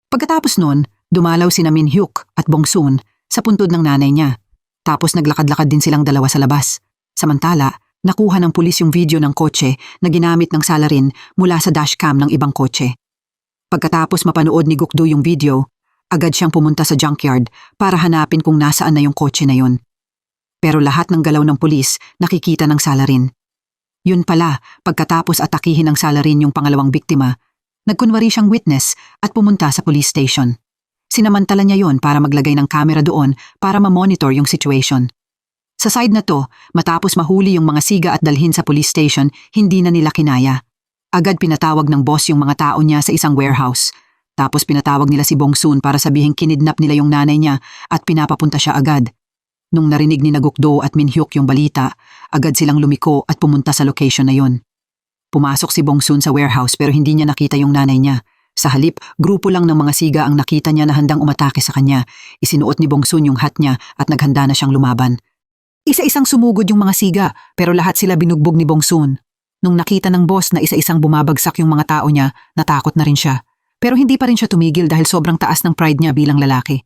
Pagkatapos nun, dumalaw sina Min Hyuk at Bongsun sa puntod ng nanay niya. Tapos naglakad-lakad din silang dalawa sa labas. Samantala, nakuha ng pulis yung video ng kotse na ginamit ng salarin mula sa dashcam ng ibang kotse. Pagkatapos mapanood ni Gukdo yung video, agad siyang pumunta sa junkyard para hanapin kung nasaan na yung kotse na yun. Pero lahat ng galaw ng pulis nakikita ng salarin. Yun pala, pagkatapos atakihin ng salarin yung pangalawang biktima, nagkunwari siyang witness at pumunta sa police station. Sinamantala niya yon para maglagay ng kamera doon para ma-monitor yung situation. Sa side na to, matapos mahuli yung mga siga at dalhin sa police station, hindi na nila kinaya. Agad pinatawag ng boss yung mga tao niya sa isang warehouse. Tapos pinatawag nila si Bongsun para sabihin kinidnap nila yung nanay niya at pinapapunta siya agad. Nung narinig ni Gukdo at Min Hyuk yung balita, agad silang lumiko at pumunta sa location na yon. Pumasok si Bongsun sa warehouse pero hindi niya nakita yung nanay niya. Sa halip, grupo lang ng mga siga ang nakita niya na handang umatake sa kanya. Isinuot ni Bongsun yung hat niya at naghanda na siyang lumaban. Isa-isang sumugod yung mga siga pero lahat sila binugbog ni Bongsun. Nung nakita ng boss na isa-isang bumabagsak yung mga tao niya, natakot na rin siya. Pero hindi pa rin siya tumigil dahil sobrang taas ng pride niya bilang lalaki.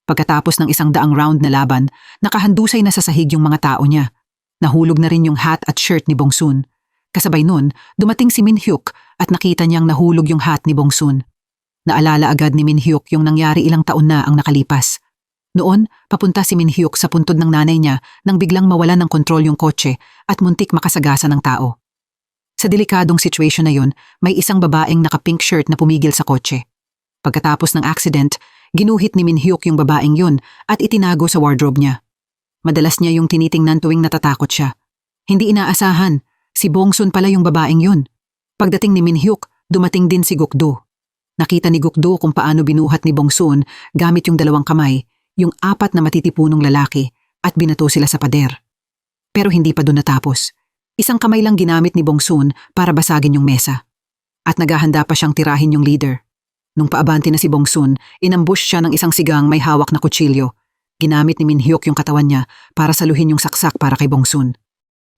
Pagkatapos ng 100 round na laban, nakahandusay na sa sahig yung mga tao niya. Nahulog na rin yung hat at shirt ni Bongsun. Kasabay nun, dumating si Min Hyuk at nakita niyang nahulog yung hat ni Bongsun. Naalala agad ni Min Hyuk yung nangyari ilang taon na ang nakalipas. Noon, papunta si Min Hyuk sa puntod ng nanay niya nang biglang mawalan ng kontrol yung kotse at muntik makasagasa ng tao. Sa delikadong situation na yun, may isang babaeng naka-pink shirt na pumigil sa kotse. Pagkatapos ng accident, ginuhit ni Min Hyuk yung babaeng yun at itinago sa wardrobe niya. Madalas niya yung tinitingnan tuwing natatakot siya. Hindi inaasahan, si Bongsun pala yung babaeng yun. Pagdating ni Min Hyuk, dumating din si Gukdo. Nakita ni Gukdo kung paano binuhat ni Bongsun gamit yung 2 kamay, yung 4 na matitipunong lalaki at binato sila sa pader. Pero hindi pa doon natapos. Isang kamay lang ginamit ni Bongsun para basagin yung mesa. At naghahanda pa siyang tirahin yung leader. Nung paabante na si Bongsun, inambush siya ng isang sigang may hawak na kutsilyo. Ginamit ni Min Hyuk yung katawan niya para saluhin yung saksak para kay Bongsun.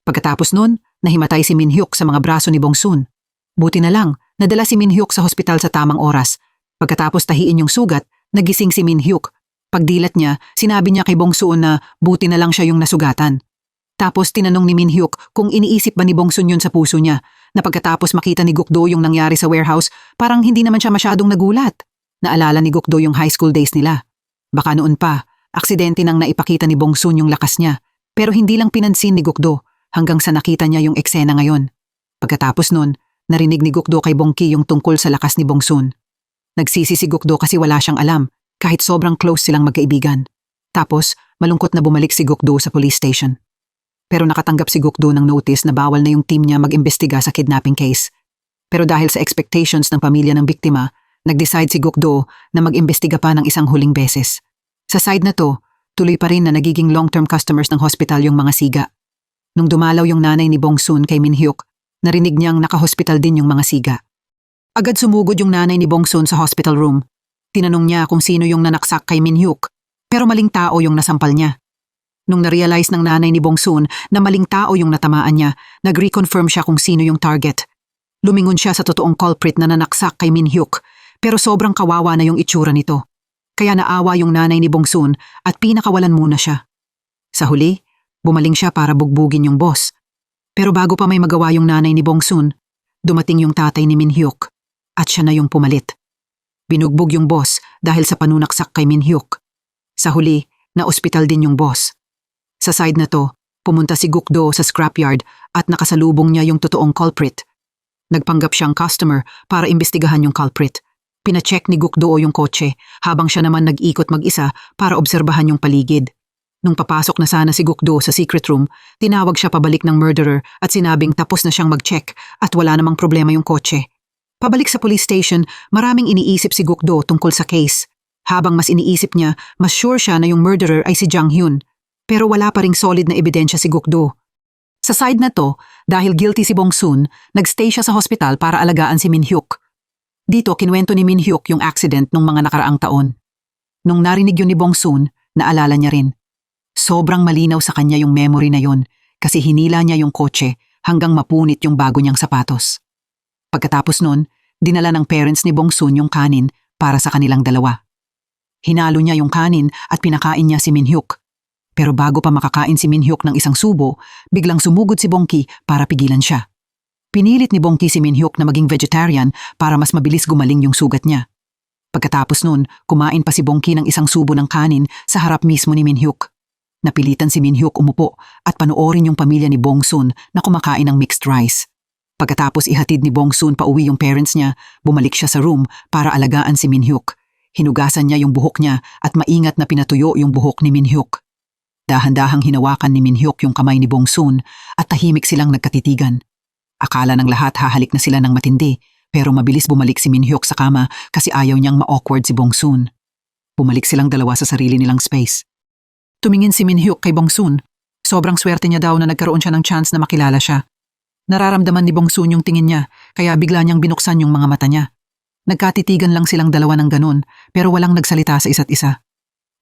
Pagkatapos nun, nahimatay si Min Hyuk sa mga braso ni Bongsun. Buti na lang, nadala si Min Hyuk sa hospital sa tamang oras. Pagkatapos tahiin yung sugat, nagising si Min Hyuk. Pagdilat niya, sinabi niya kay Bongsun na buti na lang siya yung nasugatan. Tapos tinanong ni Min Hyuk kung iniisip ba ni Bongsun yun sa puso niya, na pagkatapos makita ni Gukdo yung nangyari sa warehouse, parang hindi naman siya masyadong nagulat. Naalala ni Gukdo yung high school days nila. Baka noon pa, aksidente nang naipakita ni Bongsun yung lakas niya. Pero hindi lang pinansin ni Gukdo hanggang sa nakita niya yung eksena ngayon. Pagkatapos nun, narinig ni Gukdo kay Bongki yung tungkol sa lakas ni Bongsun. Nagsisi si Gukdo kasi wala siyang alam kahit sobrang close silang magkaibigan. Tapos, malungkot na bumalik si Gukdo sa police station. Pero nakatanggap si Gukdo ng notice na bawal na yung team niya mag-imbestiga sa kidnapping case. Pero dahil sa expectations ng pamilya ng biktima, nag-decide si Gukdo na mag-imbestiga pa ng isang huling beses. Sa side na to, tuloy pa rin na nagiging long-term customers ng hospital yung mga siga. Nung dumalaw yung nanay ni Bongsun kay Minhyuk, narinig niyang naka-hospital din yung mga siga. Agad sumugod yung nanay ni Bongsun sa hospital room. Tinanong niya kung sino yung nanaksak kay Minhyuk, pero maling tao yung nasampal niya. Nung na-realize ng nanay ni Bongsun na maling tao yung natamaan niya, nag-reconfirm siya kung sino yung target. Lumingon siya sa totoong culprit na nanaksak kay Minhyuk, pero sobrang kawawa na yung itsura nito. Kaya naawa yung nanay ni Bongsun at pinakawalan muna siya. Sa huli, bumaling siya para bugbugin yung boss. Pero bago pa may magawa yung nanay ni Bongsun, dumating yung tatay ni Minhyuk at siya na yung pumalit. Binugbog yung boss dahil sa panunaksak kay Minhyuk. Sa huli, na-ospital din yung boss. Sa side na to, pumunta si Gukdo sa scrapyard at nakasalubong niya yung totoong culprit. Nagpanggap siyang customer para imbestigahan yung culprit. Pina-check ni Gukdo yung kotse habang siya naman nag-ikot mag-isa para obserbahan yung paligid. Nung papasok na sana si Gukdo sa secret room, tinawag siya pabalik ng murderer at sinabing tapos na siyang mag-check at wala namang problema yung kotse. Pabalik sa police station, maraming iniisip si Gukdo tungkol sa case. Habang mas iniisip niya, mas sure siya na yung murderer ay si Jang Hyun. Pero wala pa ring solid na ebidensya si Gukdo. Sa side na to, dahil guilty si Bongsun, nagstay siya sa hospital para alagaan si Minhyuk. Dito kinuwento ni Minhyuk yung accident nung mga nakaraang taon. Nung narinig yun ni Bongsun, naalala niya rin. Sobrang malinaw sa kanya yung memory na yun kasi hinila niya yung kotse hanggang mapunit yung bago niyang sapatos. Pagkatapos nun, dinala ng parents ni Bongsun yung kanin para sa kanilang dalawa. Hinalo niya yung kanin at pinakain niya si Minhyuk. Pero bago pa makakain si Minhyuk ng isang subo, biglang sumugod si Bongki para pigilan siya. Pinilit ni Bongki si Minhyuk na maging vegetarian para mas mabilis gumaling yung sugat niya. Pagkatapos nun, kumain pa si Bongki ng isang subo ng kanin sa harap mismo ni Minhyuk. Napilitan si Minhyuk umupo at panoorin yung pamilya ni Bongsun na kumakain ng mixed rice. Pagkatapos ihatid ni Bongsun pauwi yung parents niya, bumalik siya sa room para alagaan si Minhyuk. Hinugasan niya yung buhok niya at maingat na pinatuyo yung buhok ni Minhyuk. Dahan-dahang hinawakan ni Minhyuk yung kamay ni Bongsun at tahimik silang nagkatitigan. Akala ng lahat hahalik na sila ng matindi, pero mabilis bumalik si Minhyuk sa kama kasi ayaw niyang ma-awkward si Bongsun. Bumalik silang dalawa sa sarili nilang space. Tumingin si Minhyuk kay Bongsun. Sobrang swerte niya daw na nagkaroon siya ng chance na makilala siya. Nararamdaman ni Bongsun yung tingin niya, kaya bigla niyang binuksan yung mga mata niya. Nagkatitigan lang silang dalawa ng ganun, pero walang nagsalita sa isa't isa.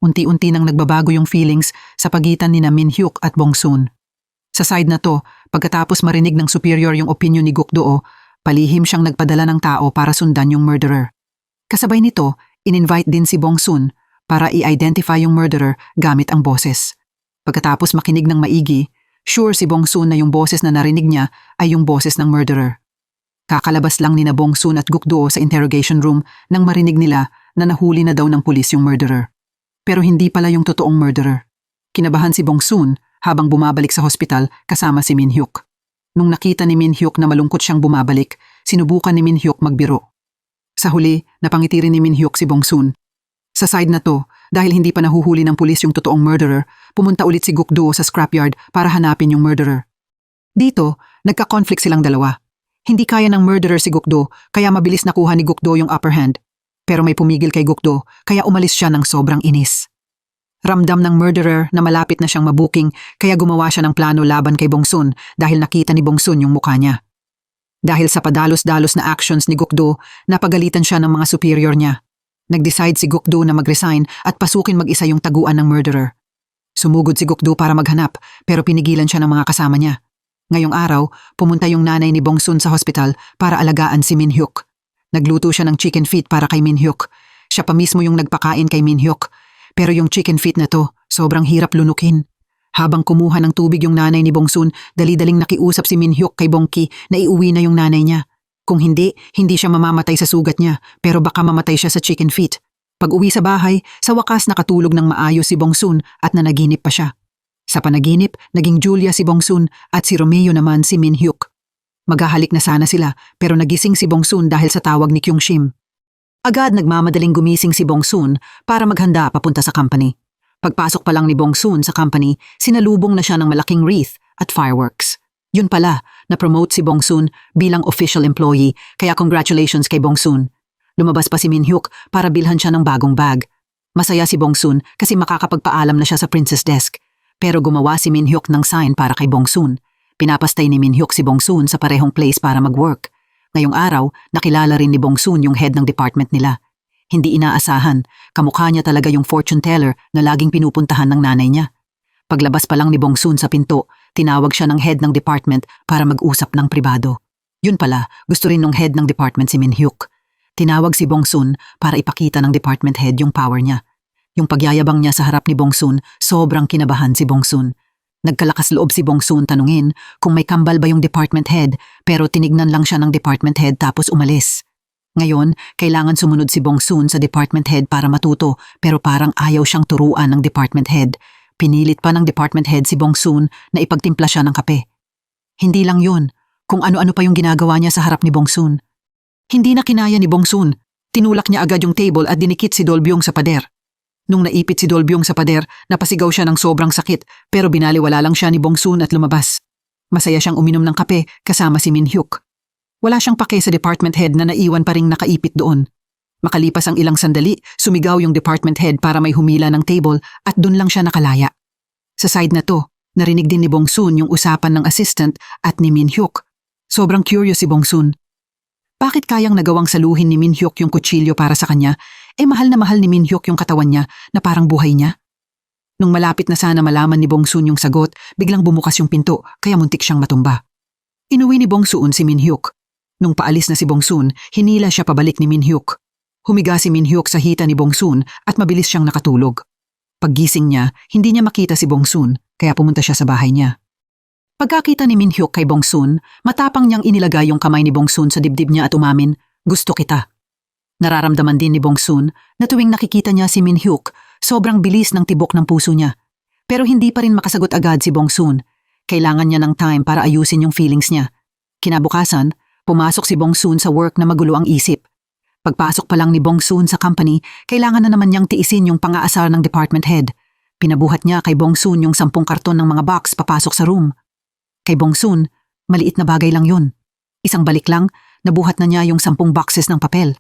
Unti-unti nang nagbabago yung feelings sa pagitan ni Minhyuk at Bongsun. Sa side na to, pagkatapos marinig ng superior yung opinion ni Gukdo, palihim siyang nagpadala ng tao para sundan yung murderer. Kasabay nito, in-invite din si Bongsun para i-identify yung murderer gamit ang boses. Pagkatapos makinig ng maigi, sure si Bongsun na yung boses na narinig niya ay yung boses ng murderer. Kakalabas lang ni na Bongsun at Gukdo sa interrogation room nang marinig nila na nahuli na daw ng pulis yung murderer. Pero hindi pala yung totoong murderer. Kinabahan si Bongsun habang bumabalik sa hospital kasama si Minhyuk. Nung nakita ni Minhyuk na malungkot siyang bumabalik, sinubukan ni Minhyuk magbiro. Sa huli, napangiti rin ni Minhyuk si Bongsun. Sa side na to, dahil hindi pa nahuhuli ng pulis yung totoong murderer, pumunta ulit si Gukdo sa scrapyard para hanapin yung murderer. Dito, nagka-conflict silang dalawa. Hindi kaya ng murderer si Gukdo, kaya mabilis nakuha ni Gukdo yung upper hand. Pero may pumigil kay Gukdo, kaya umalis siya ng sobrang inis. Ramdam ng murderer na malapit na siyang mabuking, kaya gumawa siya ng plano laban kay Bongsun dahil nakita ni Bongsun yung mukha niya. Dahil sa padalos-dalos na actions ni Gukdo, napagalitan siya ng mga superior niya. Nag-decide si Gukdo na mag-resign at pasukin mag-isa yung taguan ng murderer. Sumugod si Gukdo para maghanap, pero pinigilan siya ng mga kasama niya. Ngayong araw, pumunta yung nanay ni Bongsun sa hospital para alagaan si Minhyuk. Nagluto siya ng chicken feet para kay Minhyuk. Siya pa mismo yung nagpakain kay Minhyuk. Pero yung chicken feet na to, sobrang hirap lunukin. Habang kumuha ng tubig yung nanay ni Bongsun, dali-daling nakiusap si Minhyuk kay Bongki na iuwi na yung nanay niya. Kung hindi, hindi siya mamamatay sa sugat niya, pero baka mamatay siya sa chicken feet. Pag uwi sa bahay, sa wakas nakatulog ng maayos si Bongsun at nanaginip pa siya. Sa panaginip, naging Julia si Bongsun at si Romeo naman si Min Hyuk. Maghahalik na sana sila pero nagising si Bongsun dahil sa tawag ni Kyung Shim. Agad nagmamadaling gumising si Bongsun para maghanda papunta sa company. Pagpasok pa lang ni Bongsun sa company, sinalubong na siya ng malaking wreath at fireworks. Yun pala, na-promote si Bongsun bilang official employee kaya congratulations kay Bongsun. Lumabas pa si Min Hyuk para bilhan siya ng bagong bag. Masaya si Bongsun kasi makakapagpaalam na siya sa princess desk. Pero gumawa si Min Hyuk ng sign para kay Bongsun. Pinapastay ni Min Hyuk si Bongsun sa parehong place para mag-work. Ngayong araw, nakilala rin ni Bongsun yung head ng department nila. Hindi inaasahan, kamukha niya talaga yung fortune teller na laging pinupuntahan ng nanay niya. Paglabas pa lang ni Bongsun sa pinto, tinawag siya ng head ng department para mag-usap ng pribado. Yun pala, gusto rin ng head ng department si Min Hyuk. Tinawag si Bongsun para ipakita ng department head yung power niya. Yung pagyayabang niya sa harap ni Bongsun, sobrang kinabahan si Bongsun. Nagkalakas loob si Bongsun tanungin kung may kambal ba yung department head pero tinignan lang siya ng department head tapos umalis. Ngayon, kailangan sumunod si Bongsun sa department head para matuto pero parang ayaw siyang turuan ng department head. Pinilit pa ng department head si Bongsun na ipagtimpla siya ng kape. Hindi lang yun, kung ano-ano pa yung ginagawa niya sa harap ni Bongsun. Hindi na kinaya ni Bongsun. Tinulak niya agad yung table at dinikit si Dolbyong sa pader. Nung naipit si Dolbyong sa pader, napasigaw siya ng sobrang sakit pero binaliwala lang siya ni Bongsun at lumabas. Masaya siyang uminom ng kape kasama si Min Hyuk. Wala siyang pake sa department head na naiwan pa ring nakaipit doon. Makalipas ang ilang sandali, sumigaw yung department head para may humila ng table at dun lang siya nakalaya. Sa side na to, narinig din ni Bongsun yung usapan ng assistant at ni Min Hyuk. Sobrang curious si Bongsun. Bakit kayang nagawang saluhin ni Min Hyuk yung kutsilyo para sa kanya, mahal na mahal ni Min Hyuk yung katawan niya na parang buhay niya? Nung malapit na sana malaman ni Bongsun yung sagot, biglang bumukas yung pinto kaya muntik siyang matumba. Inuwi ni Bongsun si Min Hyuk. Nung paalis na si Bongsun, hinila siya pabalik ni Min Hyuk. Humiga si Min Hyuk sa hita ni Bongsun at mabilis siyang nakatulog. Paggising niya, hindi niya makita si Bongsun kaya pumunta siya sa bahay niya. Pagkakita ni Min Hyuk kay Bongsun, matapang niyang inilagay yung kamay ni Bongsun sa dibdib niya at umamin, "Gusto kita." Nararamdaman din ni Bongsun na tuwing nakikita niya si Min Hyuk, sobrang bilis ng tibok ng puso niya. Pero hindi pa rin makasagot agad si Bongsun. Kailangan niya ng time para ayusin yung feelings niya. Kinabukasan, pumasok si Bongsun sa work na magulo ang isip. Pagpasok pa lang ni Bongsun sa company, kailangan na naman niyang tiisin yung pang-aasar ng department head. Pinabuhat niya kay Bongsun yung 10 karton ng mga box papasok sa room. Kay Bongsun, maliit na bagay lang yun. Isang balik lang, nabuhat na niya yung 10 boxes ng papel.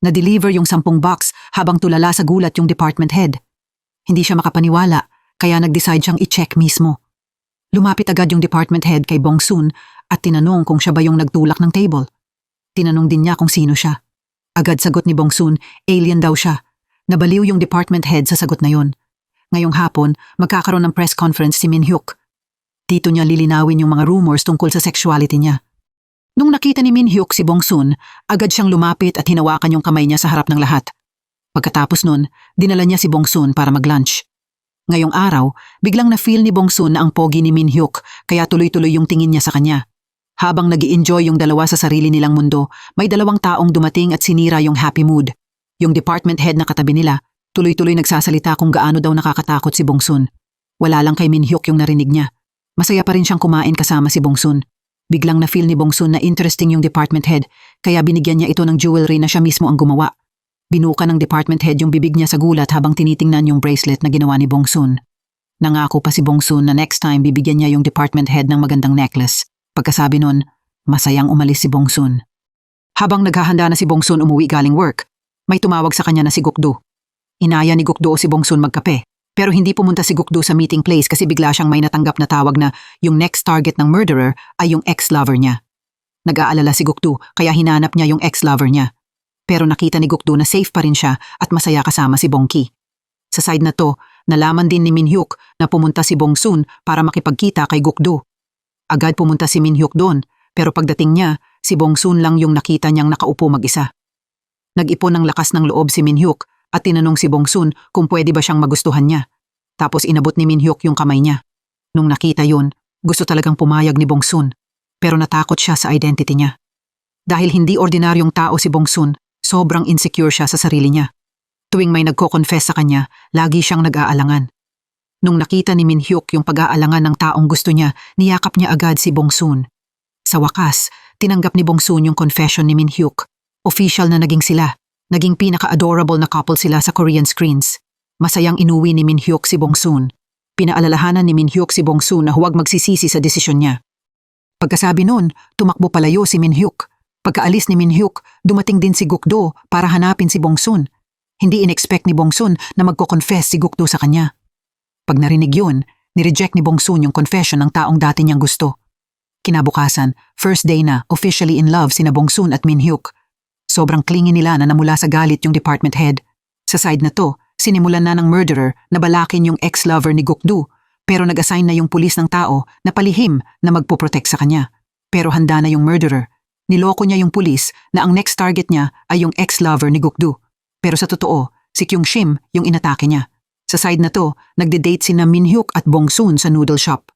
Na-deliver yung 10 box habang tulala sa gulat yung department head. Hindi siya makapaniwala, kaya nag-decide siyang i-check mismo. Lumapit agad yung department head kay Bongsun at tinanong kung siya ba yung nagtulak ng table. Tinanong din niya kung sino siya. Agad sagot ni Bongsun, alien daw siya. Nabaliw yung department head sa sagot na yun. Ngayong hapon, magkakaroon ng press conference si Min Hyuk. Dito niya lilinawin yung mga rumors tungkol sa sexuality niya. Nung nakita ni Min Hyuk si Bongsun, agad siyang lumapit at hinawakan yung kamay niya sa harap ng lahat. Pagkatapos nun, dinala niya si Bongsun para mag-lunch. Ngayong araw, biglang na-feel ni Bongsun na ang pogi ni Min Hyuk kaya tuloy-tuloy yung tingin niya sa kanya. Habang nag-i-enjoy yung dalawa sa sarili nilang mundo, may 2 taong dumating at sinira yung happy mood. Yung department head na katabi nila, tuloy-tuloy nagsasalita kung gaano daw nakakatakot si Bongsun. Wala lang kay Min Hyuk yung narinig niya. Masaya pa rin siyang kumain kasama si Bongsun. Biglang na-feel ni Bongsun na interesting yung department head, kaya binigyan niya ito ng jewelry na siya mismo ang gumawa. Binuka ng department head yung bibig niya sa gulat habang tinitingnan yung bracelet na ginawa ni Bongsun. Nangako pa si Bongsun na next time bibigyan niya yung department head ng magandang necklace. Pagkasabi nun, masayang umalis si Bongsun. Habang naghahanda na si Bongsun umuwi galing work, may tumawag sa kanya na si Gukdo. Inaya ni Gukdo si Bongsun magkape, pero hindi pumunta si Gukdo sa meeting place kasi bigla siyang may natanggap na tawag na yung next target ng murderer ay yung ex-lover niya. Nag-aalala si Gukdo kaya hinanap niya yung ex-lover niya. Pero nakita ni Gukdo na safe pa rin siya at masaya kasama si Bongki. Sa side na to, nalaman din ni Min Hyuk na pumunta si Bongsun para makipagkita kay Gukdo. Agad pumunta si Min Hyuk doon, pero pagdating niya, si Bongsun lang yung nakita niyang nakaupo mag-isa. Nag-ipon ng lakas ng loob si Min Hyuk at tinanong si Bongsun kung pwede ba siyang magustuhan niya. Tapos inabot ni Min Hyuk yung kamay niya. Nung nakita yun, gusto talagang pumayag ni Bongsun, pero natakot siya sa identity niya. Dahil hindi ordinaryong tao si Bongsun, sobrang insecure siya sa sarili niya. Tuwing may nagko-confess sa kanya, lagi siyang nag-aalangan. Nung nakita ni Min Hyuk yung pag-aalangan ng taong gusto niya, niyakap niya agad si Bong Soon. Sa wakas, tinanggap ni Bong Soon yung confession ni Min Hyuk. Official na naging sila. Naging pinaka-adorable na couple sila sa Korean screens. Masayang inuwi ni Min Hyuk si Bong Soon. Pinaalalahanan ni Min Hyuk si Bong Soon na huwag magsisisi sa desisyon niya. Pagkasabi nun, tumakbo palayo si Min Hyuk. Pagkaalis ni Min Hyuk, dumating din si Gukdo para hanapin si Bong Soon. Hindi in-expect ni Bong Soon na magko-confess si Gukdo sa kanya. Pag narinig yun, nireject ni Bong Soon yung confession ng taong dati niyang gusto. Kinabukasan, first day na, officially in love sina Bong Soon at Min Hyuk. Sobrang clingy nila na namula sa galit yung department head. Sa side na to, sinimulan na ng murderer na balakin yung ex-lover ni Gukdo, pero nag-assign na yung pulis ng tao na palihim na magpoprotect sa kanya. Pero handa na yung murderer. Niloko niya yung pulis na ang next target niya ay yung ex-lover ni Gukdo. Pero sa totoo, si Kyung Shim yung inatake niya. Sa side na to, nagde-date sina Min Hyuk at Bong Soon sa noodle shop.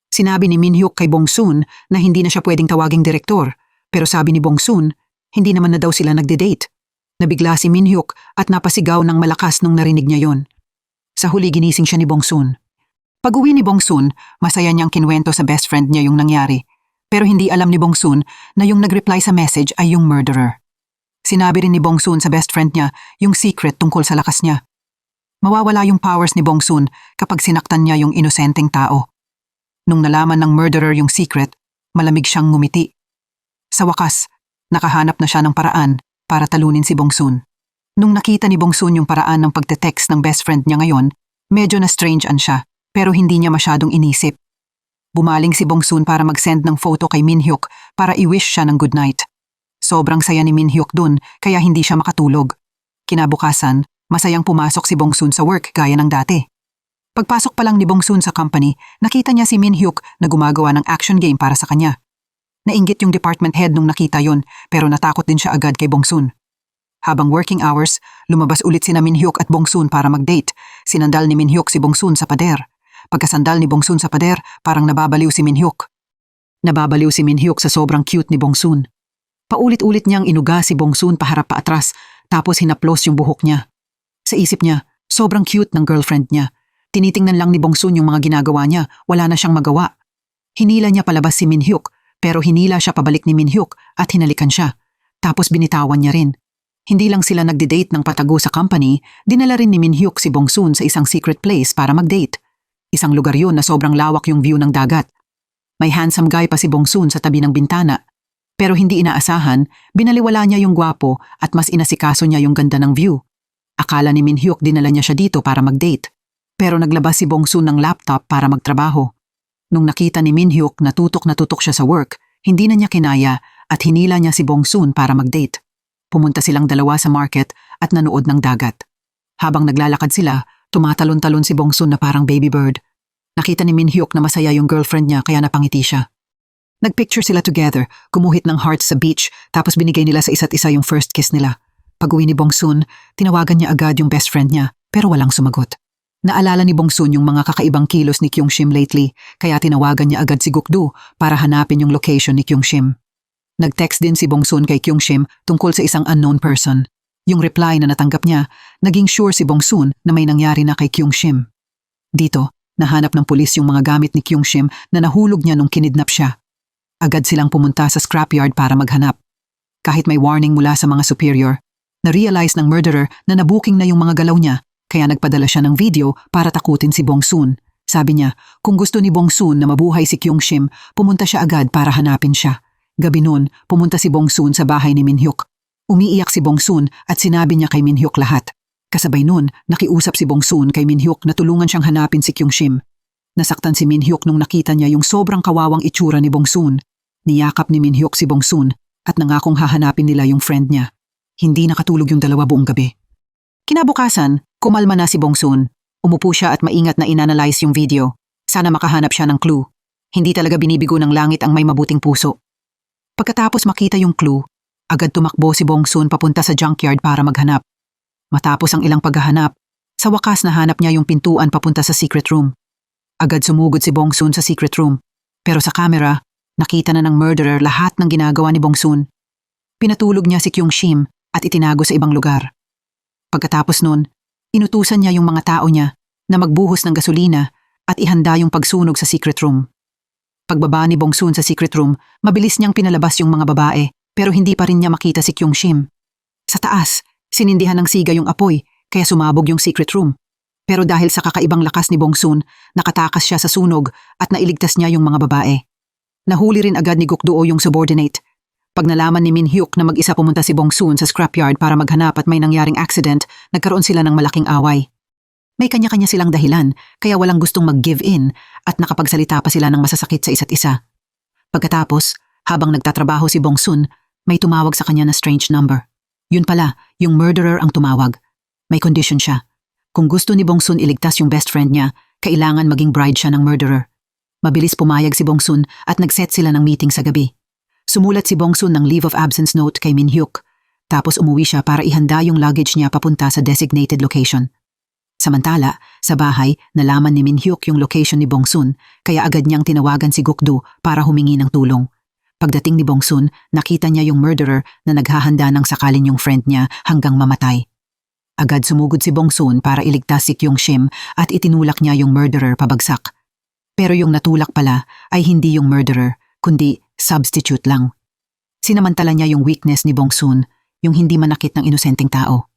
Sinabi ni Min Hyuk kay Bong Soon na hindi na siya pwedeng tawaging direktor, pero sabi ni Bong Soon, hindi naman na daw sila nagde-date. Nabigla si Min Hyuk at napasigaw ng malakas nung narinig niya yon. Sa huli ginising siya ni Bong Soon. Pag-uwi ni Bong Soon, masaya niyang kinwento sa best friend niya yung nangyari. Pero hindi alam ni Bong Soon na yung nag-reply sa message ay yung murderer. Sinabi rin ni Bong Soon sa best friend niya yung secret tungkol sa lakas niya. Mawawala yung powers ni Bong Soon kapag sinaktan niya yung inosenteng tao. Nung nalaman ng murderer yung secret, malamig siyang ngumiti. Sa wakas, nakahanap na siya ng paraan para talunin si Bong Soon. Nung nakita ni Bong Soon yung paraan ng pagte-text ng best friend niya ngayon, medyo na strange-an siya, pero hindi niya masyadong inisip. Bumaling si Bong Soon para mag-send ng photo kay Min Hyuk para i-wish siya ng good night. Sobrang saya ni Min Hyuk dun kaya hindi siya makatulog. Kinabukasan, masayang pumasok si Bong Soon sa work gaya ng dati. Pagpasok pa lang ni Bong Soon sa company, nakita niya si Min Hyuk na gumagawa ng action game para sa kanya. Nainggit yung department head nung nakita yon, pero natakot din siya agad kay Bong Soon. Habang working hours, lumabas ulit sina Min Hyuk at Bong Soon para mag-date. Sinandal ni Min Hyuk si Bong Soon sa pader. Pagkasandal ni Bong Soon sa pader, parang nababaliw si Min Hyuk. Nababaliw si Min Hyuk sa sobrang cute ni Bong Soon. Paulit-ulit niyang inuga si Bong Soon paharap pa atras, tapos hinaplos yung buhok niya. Sa isip niya, sobrang cute ng girlfriend niya. Tinitingnan lang ni Bong Soon yung mga ginagawa niya, wala na siyang magawa. Hinila niya palabas si Min Hyuk, pero hinila siya pabalik ni Min Hyuk at hinalikan siya. Tapos binitawan niya rin. Hindi lang sila nagde-date ng patago sa company, dinala rin ni Min Hyuk si Bong Soon sa isang secret place para mag-date. Isang lugar yun na sobrang lawak yung view ng dagat. May handsome guy pa si Bong Soon sa tabi ng bintana. Pero hindi inaasahan, binaliwala niya yung gwapo at mas inasikaso niya yung ganda ng view. Akala ni Min Hyuk dinala niya siya dito para mag-date. Pero naglabas si Bong Soon ng laptop para magtrabaho. Nung nakita ni Min Hyuk na tutok siya sa work, hindi na niya kinaya at hinila niya si Bong Soon para mag-date. Pumunta silang dalawa sa market at nanood ng dagat. Habang naglalakad sila, tumatalon-talon si Bong Soon na parang baby bird. Nakita ni Min Hyuk na masaya yung girlfriend niya kaya napangiti siya. Nagpicture sila together, gumuhit ng hearts sa beach, tapos binigay nila sa isa't isa yung first kiss nila. Pag-uwi ni Bong Soon, tinawagan niya agad yung best friend niya, pero walang sumagot. Naalala ni Bong Soon yung mga kakaibang kilos ni Kyung Shim lately, kaya tinawagan niya agad si Gukdo para hanapin yung location ni Kyung Shim. Nag-text din si Bong Soon kay Kyung Shim tungkol sa isang unknown person. Yung reply na natanggap niya, naging sure si Bong Soon na may nangyari na kay Kyung Shim. Dito, nahanap ng pulis yung mga gamit ni Kyung Shim na nahulog niya nung kinidnap siya. Agad silang pumunta sa scrapyard para maghanap. Kahit may warning mula sa mga superior, na-realize ng murderer na nabuking na yung mga galaw niya, kaya nagpadala siya ng video para takutin si Bong Soon. Sabi niya, kung gusto ni Bong Soon na mabuhay si Kyung Shim, pumunta siya agad para hanapin siya. Gabi noon, pumunta si Bong Soon sa bahay ni Min Hyuk. Umiiyak si Bong Soon at sinabi niya kay Min Hyuk lahat. Kasabay noon, nakiusap si Bong Soon kay Min Hyuk na tulungan siyang hanapin si Kyung Shim. Nasaktan si Min Hyuk nung nakita niya yung sobrang kawawang itsura ni Bong Soon. Niyakap ni Min Hyuk si Bong Soon at nangakong hahanapin nila yung friend niya. Hindi nakatulog yung dalawa buong gabi. Kinabukasan, kumalma na si Bong Soon. Umupo siya at maingat na inanalyze yung video. Sana makahanap siya ng clue. Hindi talaga binibigo ng langit ang may mabuting puso. Pagkatapos makita yung clue, agad tumakbo si Bong Soon papunta sa junkyard para maghanap. Matapos ang ilang paghahanap, sa wakas nahanap niya yung pintuan papunta sa secret room. Agad sumugod si Bong Soon sa secret room. Pero sa camera, nakita na ng murderer lahat ng ginagawa ni Bong Soon. Pinatulog niya si Kyung Shim at itinago sa ibang lugar. Pagkatapos nun, inutusan niya yung mga tao niya na magbuhos ng gasolina at ihanda yung pagsunog sa secret room. Pagbaba ni Bongsun sa secret room, mabilis niyang pinalabas yung mga babae pero hindi pa rin niya makita si Kyung-shim. Sa taas, sinindihan ng siga yung apoy kaya sumabog yung secret room. Pero dahil sa kakaibang lakas ni Bongsun, nakatakas siya sa sunog at nailigtas niya yung mga babae. Nahuli rin agad ni Gukdoo yung subordinate. Pag nalaman ni Min Hyuk na mag-isa pumunta si Bongsun sa scrapyard para maghanap at may nangyaring accident, nagkaroon sila ng malaking away. May kanya-kanya silang dahilan kaya walang gustong mag-give in at nakapagsalita pa sila ng masasakit sa isa't isa. Pagkatapos, habang nagtatrabaho si Bongsun, may tumawag sa kanya na strange number. Yun pala, yung murderer ang tumawag. May condition siya. Kung gusto ni Bongsun iligtas yung best friend niya, kailangan maging bride siya ng murderer. Mabilis pumayag si Bongsun at nag-set sila ng meeting sa gabi. Sumulat si Bongsun ng leave of absence note kay Min Hyuk. Tapos umuwi siya para ihanda yung luggage niya papunta sa designated location. Samantala, sa bahay, nalaman ni Min Hyuk yung location ni Bongsun kaya agad niyang tinawagan si Gukdoo para humingi ng tulong. Pagdating ni Bongsun, nakita niya yung murderer na naghahanda ng sakalin yung friend niya hanggang mamatay. Agad sumugod si Bongsun para iligtas si Kyung-shim at itinulak niya yung murderer pabagsak. Pero yung natulak pala ay hindi yung murderer, kundi substitute lang. Sinamantala niya yung weakness ni Bongsun, yung hindi manakit ng inosenteng tao.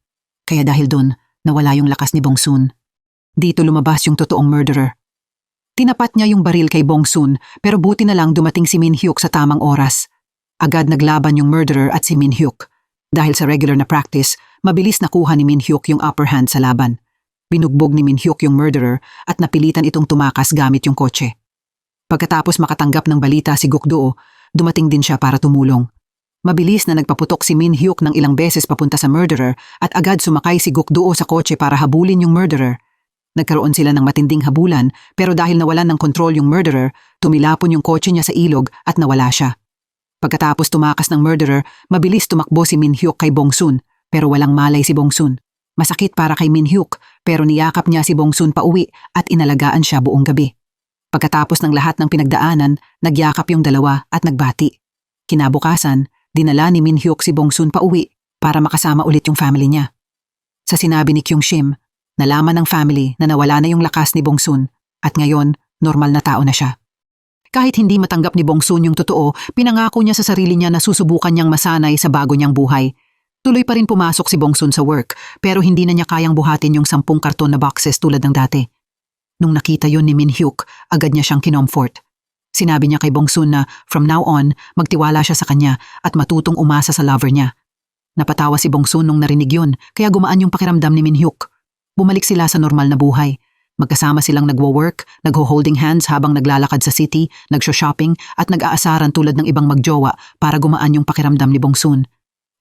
Kaya dahil dun, nawala yung lakas ni Bongsun. Dito lumabas yung totoong murderer. Tinapat niya yung baril kay Bongsun pero buti na lang dumating si Min Hyuk sa tamang oras. Agad naglaban yung murderer at si Min Hyuk. Dahil sa regular na practice, mabilis nakuha ni Min Hyuk yung upper hand sa laban. Binugbog ni Min Hyuk yung murderer at napilitan itong tumakas gamit yung kotse. Pagkatapos makatanggap ng balita si Gukdoo, dumating din siya para tumulong. Mabilis na nagpaputok si Min Hyuk ng ilang beses papunta sa murderer at agad sumakay si Gukdoo sa kotse para habulin yung murderer. Nagkaroon sila ng matinding habulan pero dahil nawalan ng kontrol yung murderer, tumilapon yung kotse niya sa ilog at nawala siya. Pagkatapos tumakas ng murderer, mabilis tumakbo si Min Hyuk kay Bongsun pero walang malay si Bongsun. Masakit para kay Min Hyuk pero niyakap niya si Bongsun pauwi at inalagaan siya buong gabi. Pagkatapos ng lahat ng pinagdaanan, nagyakap yung dalawa at nagbati. Kinabukasan, dinala ni Min Hyuk si Bongsun pauwi para makasama ulit yung family niya. Sa sinabi ni Kyung-shim, nalaman ng family na nawala na yung lakas ni Bongsun at ngayon, normal na tao na siya. Kahit hindi matanggap ni Bongsun yung totoo, pinangako niya sa sarili niya na susubukan niyang masanay sa bago niyang buhay. Tuloy pa rin pumasok si Bongsun sa work pero hindi na niya kayang buhatin yung 10 karton na boxes tulad ng dati. Nung nakita yun ni Min Hyuk, agad niya siyang kinomfort. Sinabi niya kay Bongsun na from now on, magtiwala siya sa kanya at matutong umasa sa lover niya. Napatawa si Bongsun nung narinig yun kaya gumaan yung pakiramdam ni Min Hyuk. Bumalik sila sa normal na buhay. Magkasama silang nagwo-work, nagho-holding hands habang naglalakad sa city, nagsho-shopping at nag-aasaran tulad ng ibang magjowa para gumaan yung pakiramdam ni Bongsun.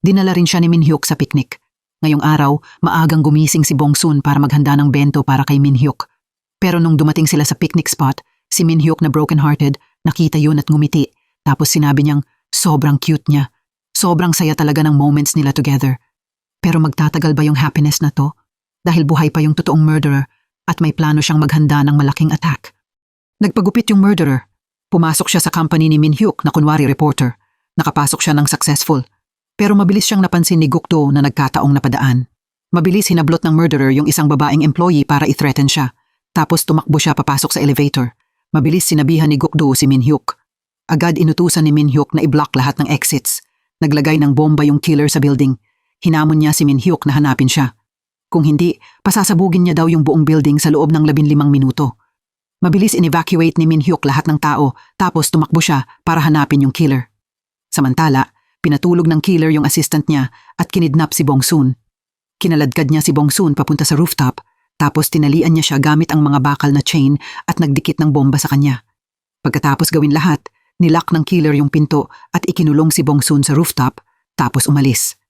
Dinala rin siya ni Min Hyuk sa picnic. Ngayong araw, maagang gumising si Bongsun para maghanda ng bento para kay Min Hyuk. Pero nung dumating sila sa picnic spot, si Min Hyuk na broken-hearted, nakita yun at ngumiti. Tapos sinabi niyang sobrang cute niya. Sobrang saya talaga ng moments nila together. Pero magtatagal ba yung happiness na to? Dahil buhay pa yung totoong murderer at may plano siyang maghanda ng malaking attack. Nagpagupit yung murderer. Pumasok siya sa company ni Min Hyuk na kunwari reporter. Nakapasok siya ng successful. Pero mabilis siyang napansin ni Gukdoo na nagkataong napadaan. Mabilis hinablot ng murderer yung isang babaeng employee para i-threaten siya. Tapos tumakbo siya papasok sa elevator. Mabilis sinabihan ni Gukdoo si Min Hyuk. Agad inutusan ni Min Hyuk na i-block lahat ng exits. Naglagay ng bomba yung killer sa building. Hinamon niya si Min Hyuk na hanapin siya. Kung hindi, pasasabugin niya daw yung buong building sa loob ng 15 minuto. Mabilis in-evacuate ni Min Hyuk lahat ng tao tapos tumakbo siya para hanapin yung killer. Samantala, pinatulog ng killer yung assistant niya at kinidnap si Bongsun. Kinaladkad niya si Bongsun papunta sa rooftop tapos tinalian niya siya gamit ang mga bakal na chain at nagdikit ng bomba sa kanya. Pagkatapos gawin lahat, nilock ng killer yung pinto at ikinulong si Bongsun sa rooftop tapos umalis.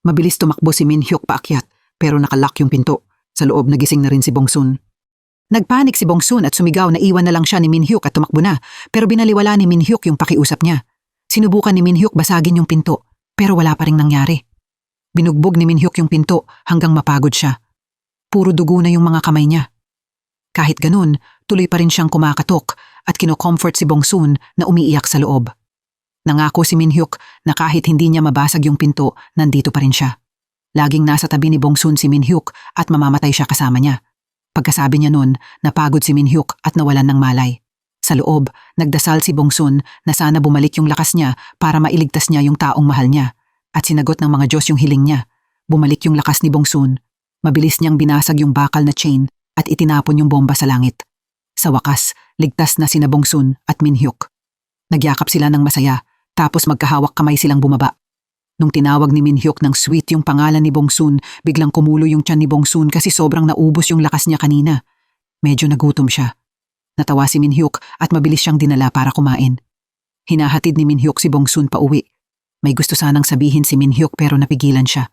Mabilis tumakbo si Min Hyuk paakyat pero nakalock yung pinto. Sa loob nagising na rin si Bongsun. Nagpanik si Bongsun at sumigaw na iwan na lang siya ni Min Hyuk at tumakbo na pero binaliwala ni Min Hyuk yung pakiusap niya. Sinubukan ni Min Hyuk basagin yung pinto pero wala pa ring nangyari. Binugbog ni Min Hyuk yung pinto hanggang mapagod siya. Puro dugo na yung mga kamay niya. Kahit ganun, tuloy pa rin siyang kumakatok at kino-comfort si Bongsun na umiiyak sa loob. Nangako si Min Hyuk na kahit hindi niya mabasag yung pinto, nandito pa rin siya. Laging nasa tabi ni Bongsun si Min Hyuk at mamamatay siya kasama niya. Pagkasabi niya nun, napagod si Min Hyuk at nawalan ng malay. Sa loob, nagdasal si Bongsun na sana bumalik yung lakas niya para mailigtas niya yung taong mahal niya. At sinagot ng mga Diyos yung hiling niya. Bumalik yung lakas ni Bongsun. Mabilis niyang binasag yung bakal na chain at itinapon yung bomba sa langit. Sa wakas, ligtas na sina Bongsun at Min Hyuk. Nagyakap sila ng masaya, tapos magkahawak kamay silang bumaba. Nung tinawag ni Min Hyuk ng sweet yung pangalan ni Bongsun, biglang kumulo yung tiyan ni Bongsun kasi sobrang naubos yung lakas niya kanina. Medyo nagutom siya. Natawa si Min Hyuk at mabilis siyang dinala para kumain. Hinahatid ni Min Hyuk si Bongsun pa uwi. May gusto sanang sabihin si Min Hyuk pero napigilan siya.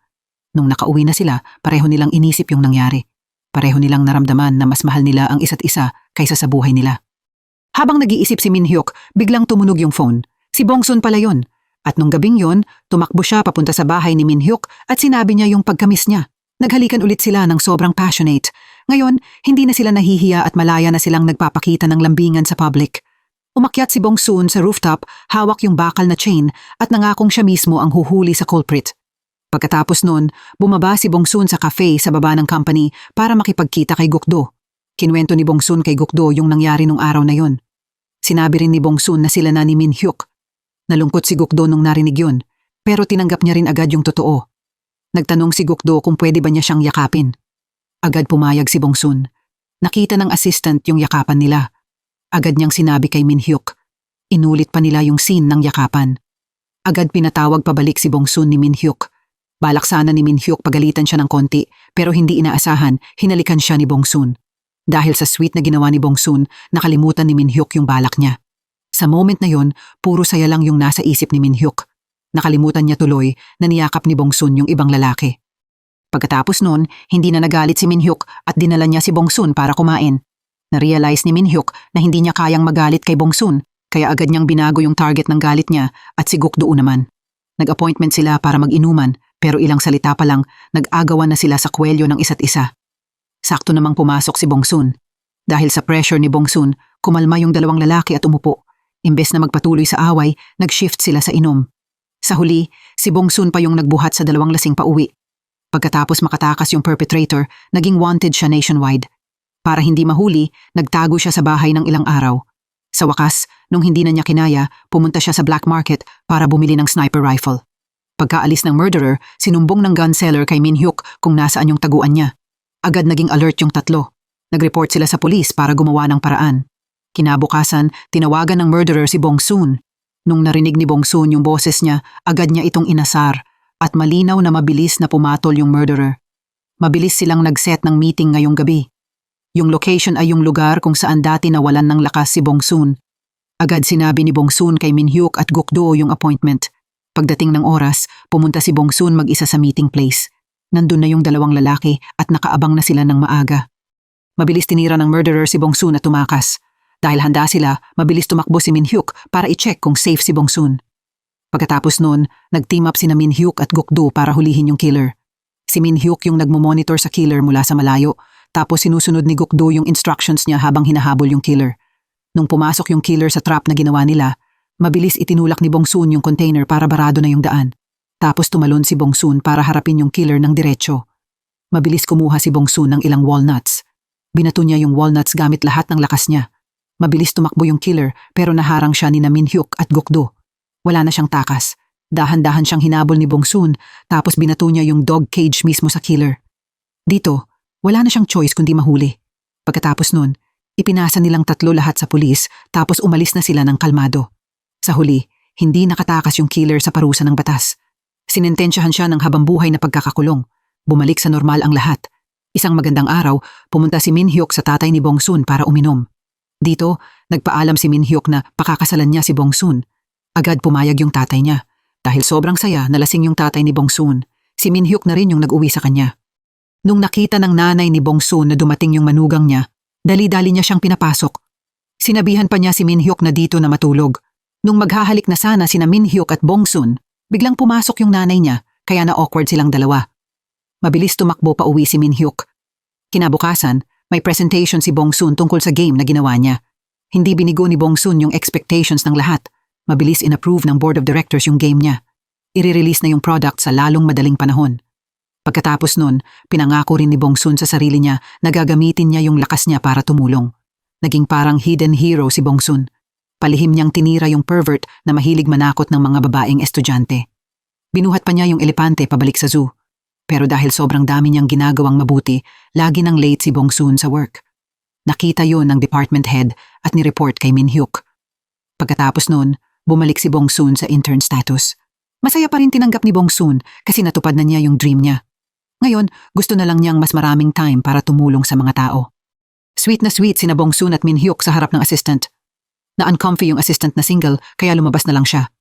Nung nakauwi na sila, pareho nilang inisip yung nangyari. Pareho nilang naramdaman na mas mahal nila ang isa't isa kaysa sa buhay nila. Habang nag-iisip si Min Hyuk, biglang tumunog yung phone. Si Bongsun pala yun. At nung gabing yun, tumakbo siya papunta sa bahay ni Min Hyuk at sinabi niya yung pagkamis niya. Naghalikan ulit sila ng sobrang passionate. Ngayon, hindi na sila nahihiya at malaya na silang nagpapakita ng lambingan sa public. Umakyat si Bongsun sa rooftop, hawak yung bakal na chain at nangakong siya mismo ang huhuli sa culprit. Pagkatapos nun, bumaba si Bongsun sa cafe sa baba ng company para makipagkita kay Gukdo. Kinwento ni Bongsun kay Gukdo yung nangyari nung araw na yun. Sinabi rin ni Bongsun na sila na ni Min Hyuk. Nalungkot si Gukdo nung narinig yun, pero tinanggap niya rin agad yung totoo. Nagtanong si Gukdo kung pwede ba niya siyang yakapin. Agad pumayag si Bongsun. Nakita ng assistant yung yakapan nila. Agad niyang sinabi kay Min Hyuk. Inulit pa nila yung scene ng yakapan. Agad pinatawag pabalik si Bongsun ni Min Hyuk. Balak sana ni Min Hyuk pagalitan siya ng konti, pero hindi inaasahan, hinalikan siya ni Bongsun. Dahil sa sweet na ginawa ni Bongsun, nakalimutan ni Min Hyuk yung balak niya. Sa moment na yon, puro saya lang yung nasa isip ni Min Hyuk. Nakalimutan niya tuloy na niyakap ni Bongsun yung ibang lalaki. Pagkatapos nun, hindi na nagalit si Min Hyuk at dinala niya si Bongsun para kumain. Na-realize ni Min Hyuk na hindi niya kayang magalit kay Bongsun, kaya agad niyang binago yung target ng galit niya at si Gukdo naman. Nag-appointment sila para mag-inuman, pero ilang salita pa lang, nag-agawan na sila sa kwelyo ng isa't isa. Sakto namang pumasok si Bongsun. Dahil sa pressure ni Bongsun, kumalma yung dalawang lalaki at umupo. Imbes na magpatuloy sa away, nag-shift sila sa inom. Sa huli, si Bongsun pa yung nagbuhat sa dalawang lasing pauwi. Pagkatapos makatakas yung perpetrator, naging wanted siya nationwide. Para hindi mahuli, nagtago siya sa bahay ng ilang araw. Sa wakas, nung hindi na niya kinaya, pumunta siya sa black market para bumili ng sniper rifle. Pagkaalis ng murderer, sinumbong ng gun seller kay Min Hyuk kung nasaan yung taguan niya. Agad naging alert yung tatlo. Nag-report sila sa pulis para gumawa ng paraan. Kinabukasan, tinawagan ng murderer si Bongsun. Nung narinig ni Bongsun yung boses niya, agad niya itong inasar at malinaw na mabilis na pumatol yung murderer. Mabilis silang nag-set ng meeting ngayong gabi. Yung location ay yung lugar kung saan dati nawalan ng lakas si Bongsun. Agad sinabi ni Bongsun kay Min Hyuk at Gukdo yung appointment. Pagdating ng oras, pumunta si Bongsun mag-isa sa meeting place. Nandun na yung dalawang lalaki at nakaabang na sila ng maaga. Mabilis tinira ng murderer si Bongsun at tumakas. Dahil handa sila, mabilis tumakbo si Min Hyuk para i-check kung safe si Bongsun. Pagkatapos nun, nag-team up sina Min Hyuk at Gukdo para hulihin yung killer. Si Min Hyuk yung nagmomonitor sa killer mula sa malayo, tapos sinusunod ni Gukdo yung instructions niya habang hinahabol yung killer. Nung pumasok yung killer sa trap na ginawa nila, mabilis itinulak ni Bongsun yung container para barado na yung daan. Tapos tumalon si Bongsun para harapin yung killer ng diretsyo. Mabilis kumuha si Bongsun ng ilang walnuts. Binato niya yung walnuts gamit lahat ng lakas niya. Mabilis tumakbo yung killer pero naharang siya ni Min Hyuk at Gukdo. Wala na siyang takas. Dahan-dahan siyang hinabol ni Bongsun tapos binato niya yung dog cage mismo sa killer. Dito, wala na siyang choice kundi mahuli. Pagkatapos nun, ipinasa nilang tatlo lahat sa pulis tapos umalis na sila ng kalmado. Sa huli, hindi nakatakas yung killer sa parusa ng batas. Sinentensyahan siya ng habambuhay na pagkakakulong. Bumalik sa normal ang lahat. Isang magandang araw, pumunta si Min Hyuk sa tatay ni Bongsun para uminom. Dito, nagpaalam si Min Hyuk na pakakasalan niya si Bongsun. Agad pumayag yung tatay niya. Dahil sobrang saya, nalasing yung tatay ni Bongsun. Si Min Hyuk na rin yung nag-uwi sa kanya. Nung nakita ng nanay ni Bongsun na dumating yung manugang niya, dali-dali niya siyang pinapasok. Sinabihan pa niya si Min Hyuk na dito na matulog. Nung maghahalik na sana sina Min Hyuk at Bongsun, biglang pumasok yung nanay niya, kaya na-awkward silang dalawa. Mabilis tumakbo pa uwi si Min Hyuk. Kinabukasan, may presentation si Bongsun tungkol sa game na ginawa niya. Hindi binigo ni Bongsun yung expectations ng lahat. Mabilis inapprove ng board of directors yung game niya. I-release na yung product sa lalong madaling panahon. Pagkatapos nun, pinangako rin ni Bongsun sa sarili niya na gagamitin niya yung lakas niya para tumulong. Naging parang hidden hero si Bongsun. Palihim niyang tinira yung pervert na mahilig manakot ng mga babaeng estudyante. Binuhat pa niya yung elepante pabalik sa zoo. Pero dahil sobrang dami niyang ginagawang mabuti, lagi nang late si Bongsun sa work. Nakita yun ng department head at nireport kay Min Hyuk. Pagkatapos nun, bumalik si Bongsun sa intern status. Masaya pa rin tinanggap ni Bongsun kasi natupad na niya yung dream niya. Ngayon, gusto na lang niyang mas maraming time para tumulong sa mga tao. Sweet na sweet sina Bongsun at Min Hyuk sa harap ng assistant. Na-uncomfy yung assistant na single kaya lumabas na lang siya.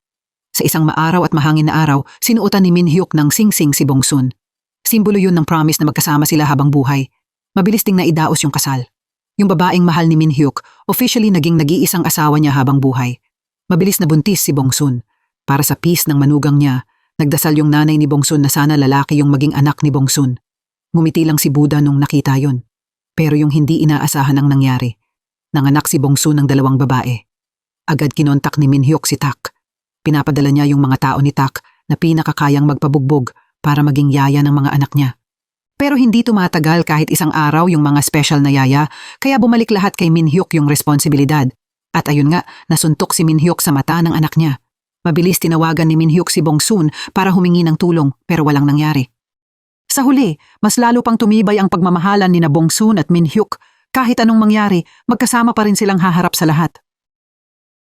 Sa isang maaraw at mahangin na araw, sinuotan ni Min Hyuk ng sing-sing si Bongsun. Simbolo yun ng promise na magkasama sila habang buhay. Mabilis ding naidaos yung kasal. Yung babaeng mahal ni Min Hyuk, officially naging nag-iisang asawa niya habang buhay. Mabilis na buntis si Bongsun. Para sa peace ng manugang niya, nagdasal yung nanay ni Bongsun na sana lalaki yung maging anak ni Bongsun. Ngumiti lang si Buddha nung nakita yun. Pero yung hindi inaasahan ang nangyari. Nanganak si Bongsun ng 2 babae. Agad kinontak ni Min Hyuk si Tak. Pinapadala niya yung mga tao ni Tak na pinakakayang magpabugbog para maging yaya ng mga anak niya. Pero hindi tumatagal kahit isang araw yung mga special na yaya, kaya bumalik lahat kay Min Hyuk yung responsibilidad. At ayun nga, nasuntok si Min Hyuk sa mata ng anak niya. Mabilis tinawagan ni Min Hyuk si Bongsun para humingi ng tulong pero walang nangyari. Sa huli, mas lalo pang tumibay ang pagmamahalan ni na Bongsun at Min Hyuk. Kahit anong mangyari, magkasama pa rin silang haharap sa lahat.